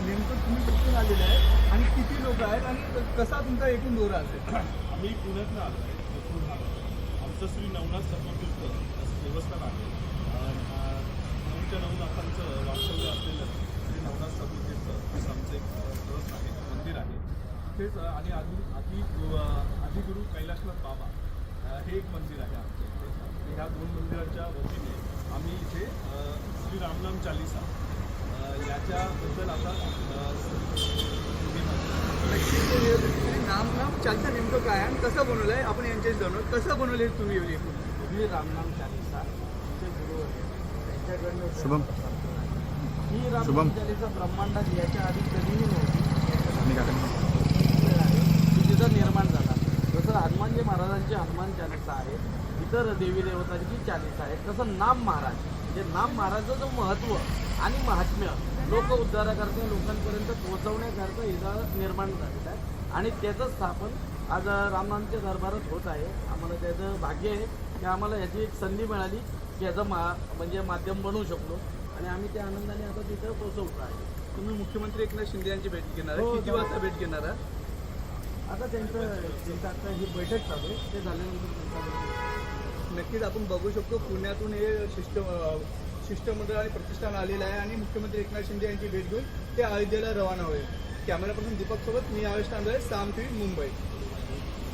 नेमकं तुम्ही कुठून आलेले आहे आणि किती लोक आहेत आणि कसा तुमचा एकूण दौरा असेल? आम्ही पुण्यातनं आलो आहे. इथून आमचं श्री नवनाथ सर्वतीर्थ असं देवस्थान आहे. 9च्या 9 नाथांचं वास्तव्य असलेलं श्री नवनाथ सर्वतीर्थ असं आमचं एक ट्रस्ट आहे, मंदिर आहे. तेच आणि आदिगुरु कैलाशनाथ बाबा हे एक मंदिर आहे आमचं इथे. ह्या 2 मंदिरांच्या वतीने आम्ही इथे श्री रामनाम चालीसा याच्याबद्दल आता नाम चालीसा नेमकं काय आणि कसं बनवलं आहे आपण यांच्याशी जाणू. कसं बनवले तुम्ही ही रामनाम चालीसा गुरु त्यांच्याकडनं ही रामनाम चालीसा ब्रह्मांडात याच्या आधी कधीही नव्हती. तिथं निर्माण झाला. जसं हनुमानजी महाराजांची हनुमान चालीसा आहे, इतर देवी देवतांची चालीसा आहे, तसं नाम महाराज म्हणजे नाम महाराजाचं महत्त्व आणि महात्म्य लोक उद्धाराकरता लोकांपर्यंत पोहोचवण्याकरता इथं निर्माण झालेलं आहे आणि त्याचं स्थापन आज रामनामच्या दरबारात होत आहे. आम्हाला त्याचं भाग्य आहे की आम्हाला याची एक संधी मिळाली की याचं म्हणजे माध्यम बनवू शकलो आणि आम्ही त्या आनंदाने आता तिथं पोहोचवतो आहे. तुम्ही मुख्यमंत्री एकनाथ शिंदे यांची भेट घेणार हो, आहे, किती वाजता भेट घेणार आहे? आता त्यांचं आता ही बैठक चालू आहे, ते झाल्यानंतर त्यांचा नक्कीच आपण बघू शकतो पुण्यातून हे शिष्टमंडळ आणि प्रतिष्ठान आलेलं आहे आणि मुख्यमंत्री एकनाथ शिंदे यांची भेट घेऊन ते अयोध्येला रवाना होईल. कॅमेरा पर्सन दीपक सोबत मी आवेश तांदळे, साम टीव्ही, मुंबई.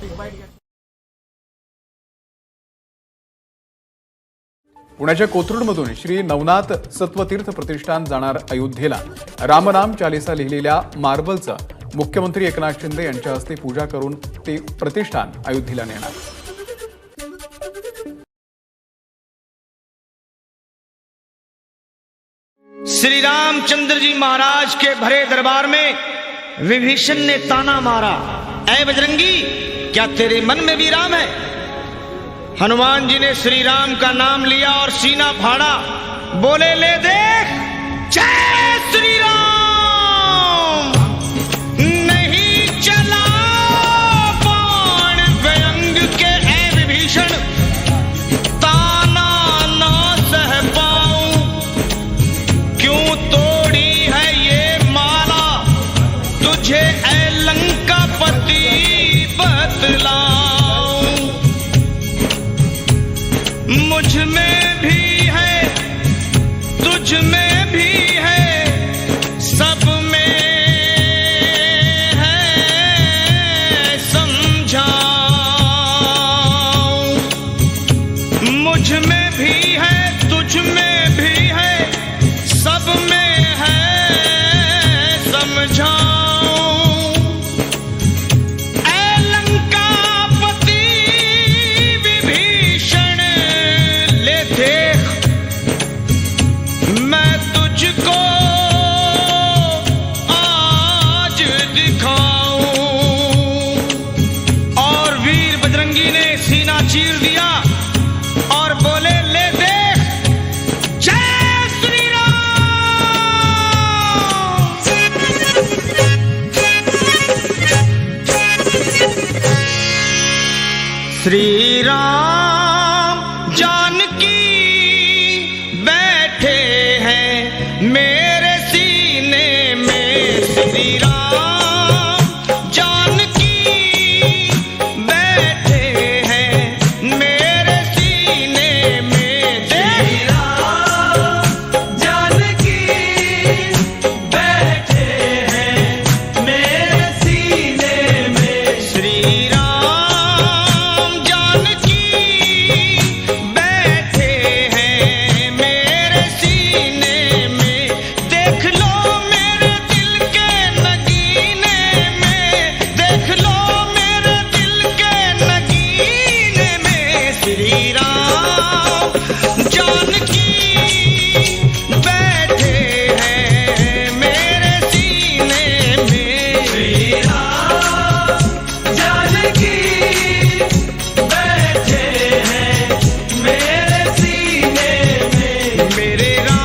एक बाईट घ्या. पुण्याच्या कोथरूडमधून श्री नवनाथ सत्वतीर्थ प्रतिष्ठान जाणार अयोध्येला. रामनाम चालिसा लिहिलेल्या मार्बलचा मुख्यमंत्री एकनाथ शिंदे यांच्या हस्ते पूजा करून ते प्रतिष्ठान अयोध्येला नेणार. श्री रामचंद्र जी महाराज के भरे दरबार में विभीषण ने ताना मारा, ऐ बजरंगी क्या तेरे मन में भी राम है? हनुमान जी ने श्री राम का नाम लिया और सीना फाड़ा, बोले ले देख जय श्री राम। नहीं चला बाण व्यंग के ऐ विभीषण, ताना ना सह पाऊं, क्यों तोड़ी है ये माला, तुझे ऐ लंकापति बतलाऊं। मुझ में भी है तुझ में भी है, सब में है समझाऊं। मुझ में भी है तुझ में भी है, सब में है समझाऊं। ऐ लंकापति विभीषण ले देख, मैं तुझको आज दिखाऊं। और वीर बजरंगी ने सीना चीर दिया और बोले ले देख जय श्री राम। श्री राम जानकी बैठे हैं मेरे सीने में, श्री राम जानकी बैठे हैं मेरे सीने में। श्री राम जानकी बैठे हैं मेरे सीने में। श्री राम जानकी बैठे हैं मेरे सीने में। देख लो मेरे दिल के नगीने में, देख लो मेरे दिल के नगीने में। श्री राम जानकी बैठे हैं मेरे सीने में। श्री राम जानकी बैठे हैं मेरे सीने में। मेरे राम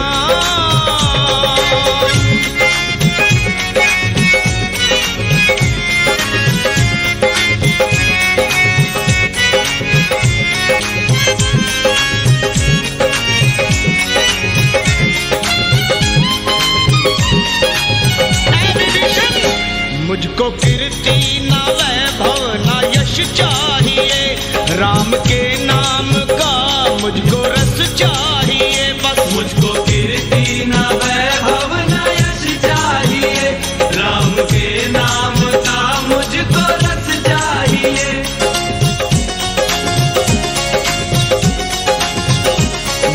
मुझको कीर्ति ना वैभव ना यश चाहिए, राम के नाम का मुझको रस चाहिए। बस मुझको कीर्ति ना वैभव ना यश चाहिए, राम के नाम का मुझको रस चाहिए।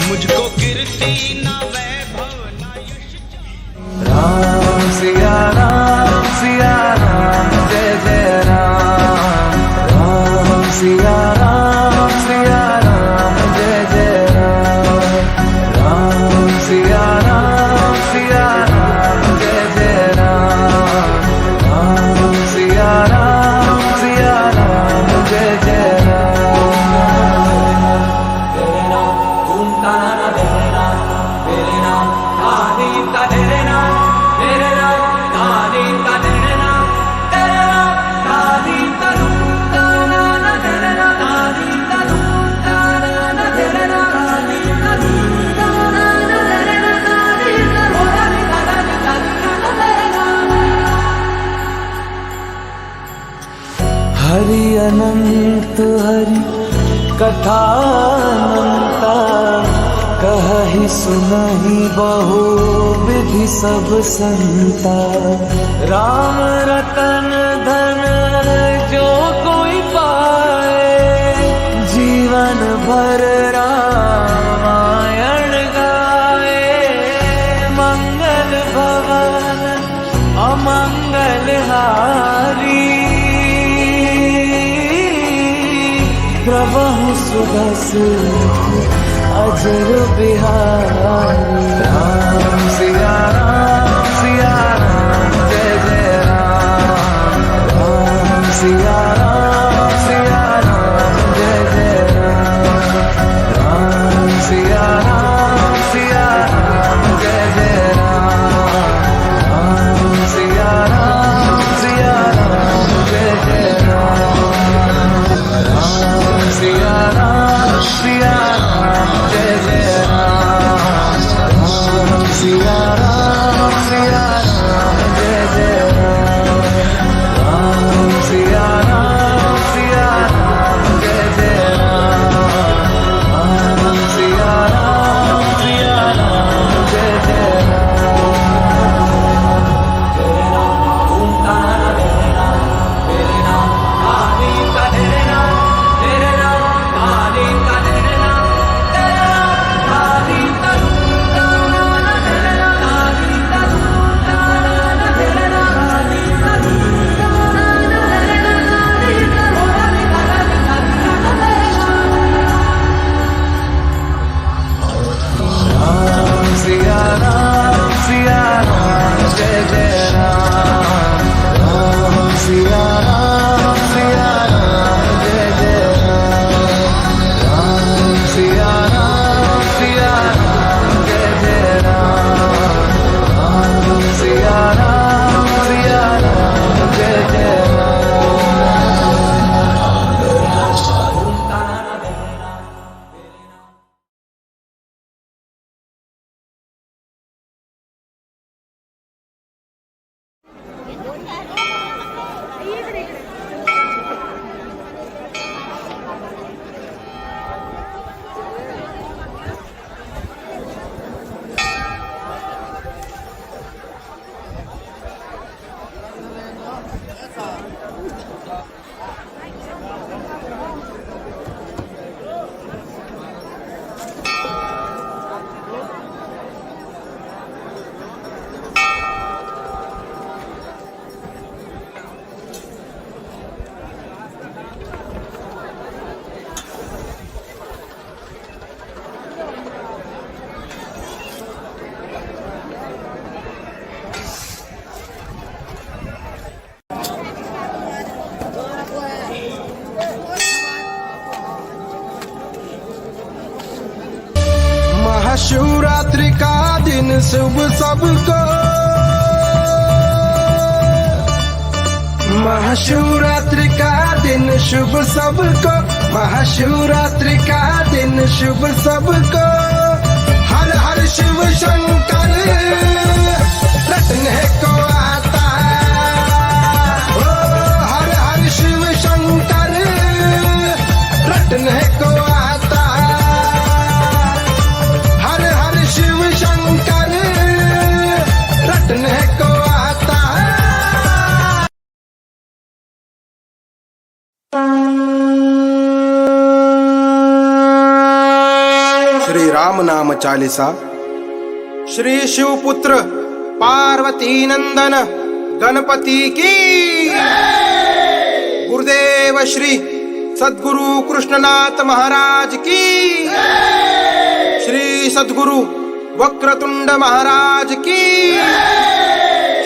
मुझको कीर्ति ना वैभव ना यश चाहिए। राम सिया राम जय जय राम। राम सिया राम जय जय हरि अनंत हरि कथानंता कहहि सुनहि बहु विधि सब संता राम रतन धन जो कोई पाए जीवन भर रामायण गाए मंगल भवन अमंगल हारी प्रभु सुदस अजर बिहारी राम सिया राम जय जय राम राम सिया राम जय जय राम राम सिया राम जय जय राम राम सिया राम जय जय राम राम सिया राम जय जय राम राम सिया राम जय जय राम राम सिया राम जय जय राम राम सिया राम जय जय महाशिवरात्रि का दिन शुभ सबको महाशिवरात्रि का दिन शुभ सबको महाशिवरात्रि का दिन शुभ सबको हर हर शिव शंकर रटने को आता ओ हर हर शिव शंकर रटने को आता हर हर शिव शंकर रटने को आता श्री राम नाम चालीसा श्री शिवपुत्र पार्वती नंदन गणपति की गुरुदेव श्री सद्गुरु कृष्णनाथ महाराज की श्री सद्गुरु वक्रतुंड महाराज की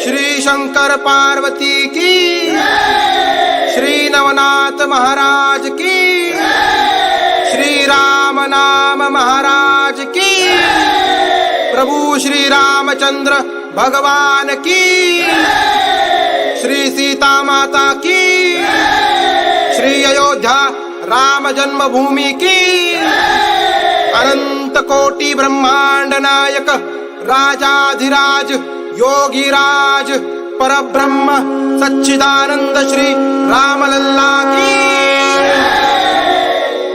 श्री शंकर पार्वती की श्री नवनाथ महाराज की श्री राम नाम महाराज की प्रभु श्री रामचंद्र भगवान की श्री सीता माता की श्री अयोध्या राम जन्मभूमि की अनंत कोटि ब्रह्मांड नायक राजाधिराज योगीराज परब्रह्म सच्चिदानंद श्री रामलल्ला की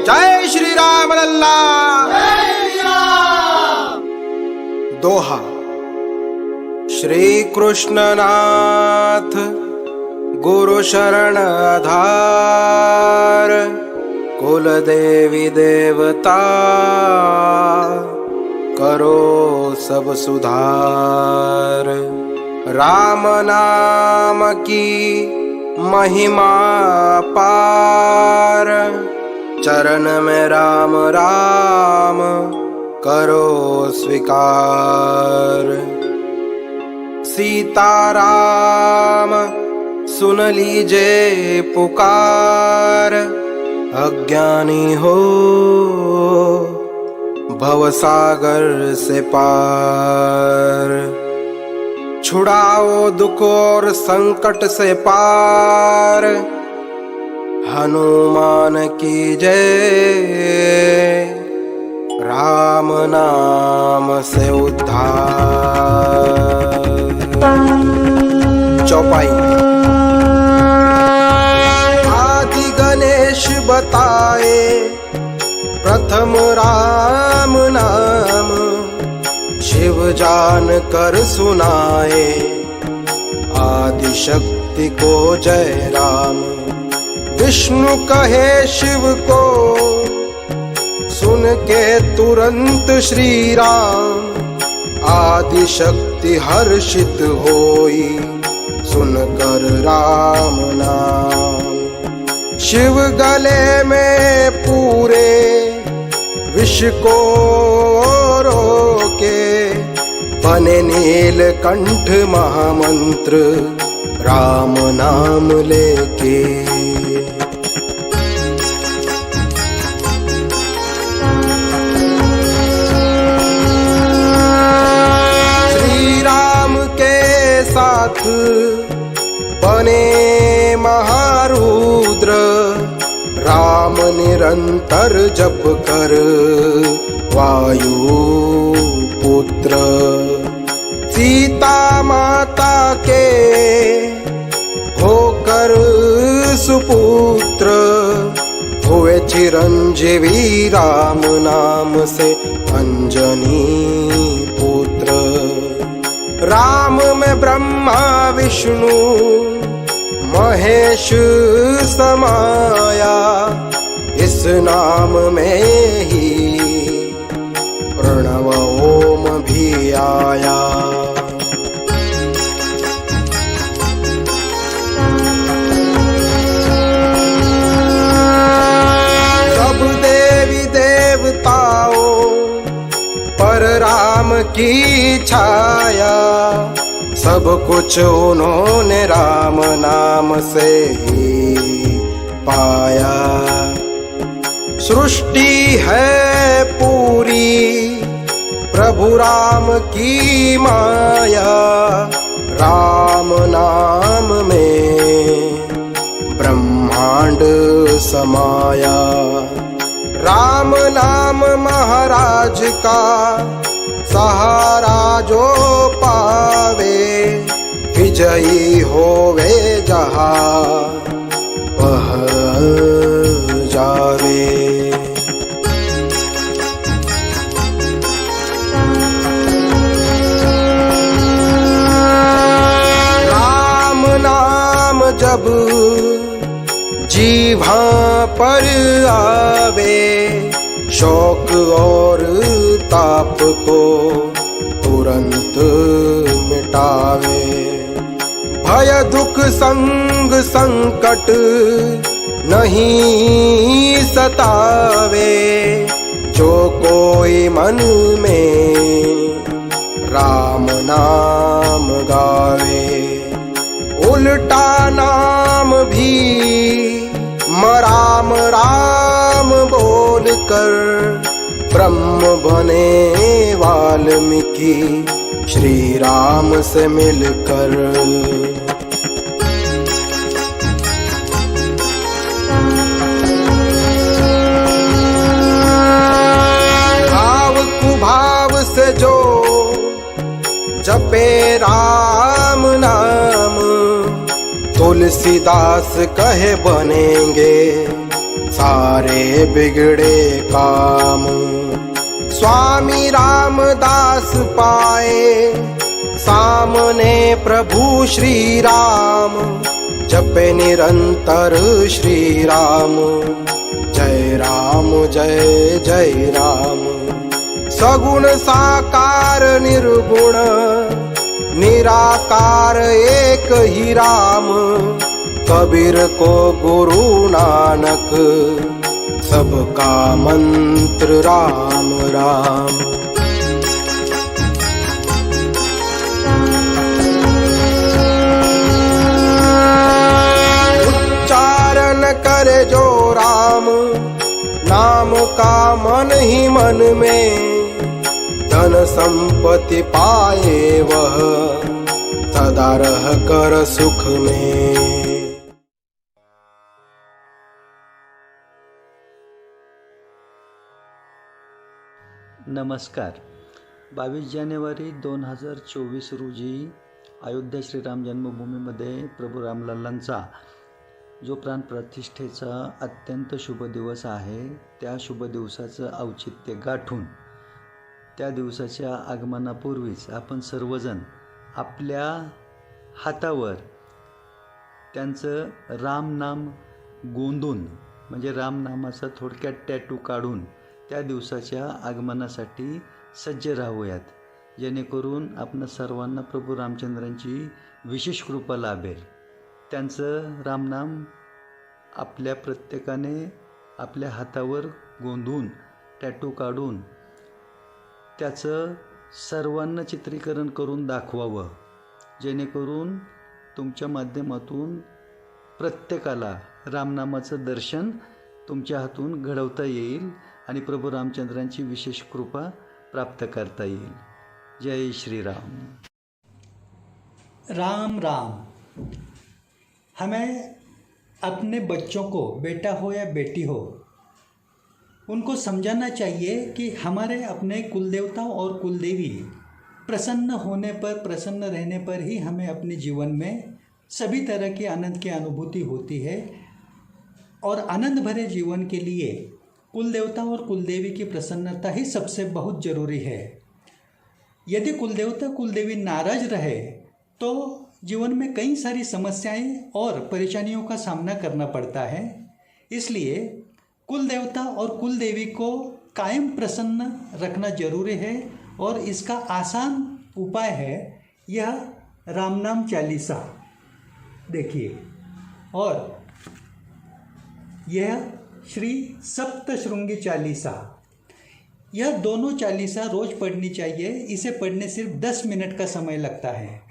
जय श्री रामलल्ला। दोहा। श्री कृष्णनाथ गुरु शरण आधार, कुल देवी देवता करो सब सुधार। राम नाम की महिमा पार, चरण में राम राम करो स्वीकार। सीताराम सुन लीजे पुकार, अज्ञानी हो भवसागर से पार। छुड़ाओ दुख और संकट से पार, हनुमान की जय, राम नाम से उद्धार। चौपाई। आदि गणेश बताए प्रथम राम नाम, शिव जान कर सुनाए आदि शक्ति को जय राम। विष्णु कहे शिव को सुन के तुरंत श्री राम, आदि शक्ति हर्षित होई सुनकर राम नाम। शिव गले में पूरे विष को रोके, बने नीलकंठ महामंत्र राम नाम लेके। श्री राम के साथ बने महारुद्र, राम निरंतर जप कर वायु पुत्र। सीता माता के होकर सुपुत्र, हुए चिरंजीवी राम नाम से अंजनी पुत्र। राम में ब्रह्मा विष्णु महेश समाया, इस नाम में ही प्रणव ओम भी आया। सब देवी देवताओं पर राम की छाया, सब कुछ उन्होंने राम नाम से ही पाया। सृष्टि है पूरी प्रभु राम की माया, राम नाम में ब्रह्मांड समाया। राम नाम महाराज का सहारा जो पावे, विजयी होवे जहाँ वह जावे। राम नाम जब जीभा पर आवे, शौक और ताप को तुरंत मिटावे। भय दुख संग संकट नहीं सतावे, जो कोई मन में राम नाम गावे। उल्टा नाम भी राम राम बोल कर, ब्रह्म बने वाल्मीकि श्री राम से मिलकर। भाव कुभाव से जो जपे राम नाम, तो तुलसीदास कहे बनेंगे सारे बिगड़े काम। स्वामी रामदास पाए सामने प्रभु श्री राम, जपे निरंतर श्री राम। जय राम जय जय राम। सगुण साकार निर्गुण निराकार एक ही राम। कबीर को गुरु नानक सबका मंत्र राम राम। उच्चारण करे जो राम नाम का मन ही मन में, धन संपत्ति पाए वह सदा रह कर सुख में। नमस्कार. 22 जानेवारी 2024 रोजी अयोध्या श्रीराम जन्मभूमीमध्ये प्रभू रामलल्लांचा जो प्राणप्रतिष्ठेचा अत्यंत शुभ दिवस आहे, त्या शुभ दिवसाचं औचित्य गाठून त्या दिवसाच्या आगमनापूर्वीच आपण सर्वजण आपल्या हातावर त्यांचं रामनाम गोंदून, म्हणजे रामनामाचा थोडक्यात टॅटू काढून त्या दिवसाच्या आगमनासाठी सज्ज राहूयात, जेणेकरून आपण सर्वांना प्रभू रामचंद्रांची विशेष कृपा लाभेल. त्यांचं रामनाम आपल्या प्रत्येकाने आपल्या हातावर गोंधून टॅटू काढून त्याचं सर्वांना चित्रीकरण करून दाखवावं, जेणेकरून तुमच्या माध्यमातून प्रत्येकाला रामनामाचं दर्शन तुमच्या हातून घडवता येईल आणि प्रभू रामचंद्रांची विशेष कृपा प्राप्त करता येईल. जय श्रीराम. राम राम. हमें अपने बच्चों को, बेटा हो या बेटी हो, उनको समझाना चाहिए कि हमारे अपने कुलदेवता और कुलदेवी प्रसन्न होने पर, प्रसन्न रहने पर ही हमें अपने जीवन में सभी तरह के आनंद की अनुभूति होती है। और आनंद भरे जीवन के लिए कुलदेवता और कुलदेवी की प्रसन्नता ही सबसे बहुत ज़रूरी है। यदि कुलदेवता कुलदेवी नाराज रहे तो जीवन में कई सारी समस्याएं और परेशानियों का सामना करना पड़ता है। इसलिए कुलदेवता और कुलदेवी को कायम प्रसन्न रखना जरूरी है और इसका आसान उपाय है यह रामनाम चालीसा। देखिए, और यह श्री सप्तशृंगी चालीसा, यह दोनों चालीसा रोज़ पढ़नी चाहिए। इसे पढ़ने सिर्फ 10 मिनट का समय लगता है।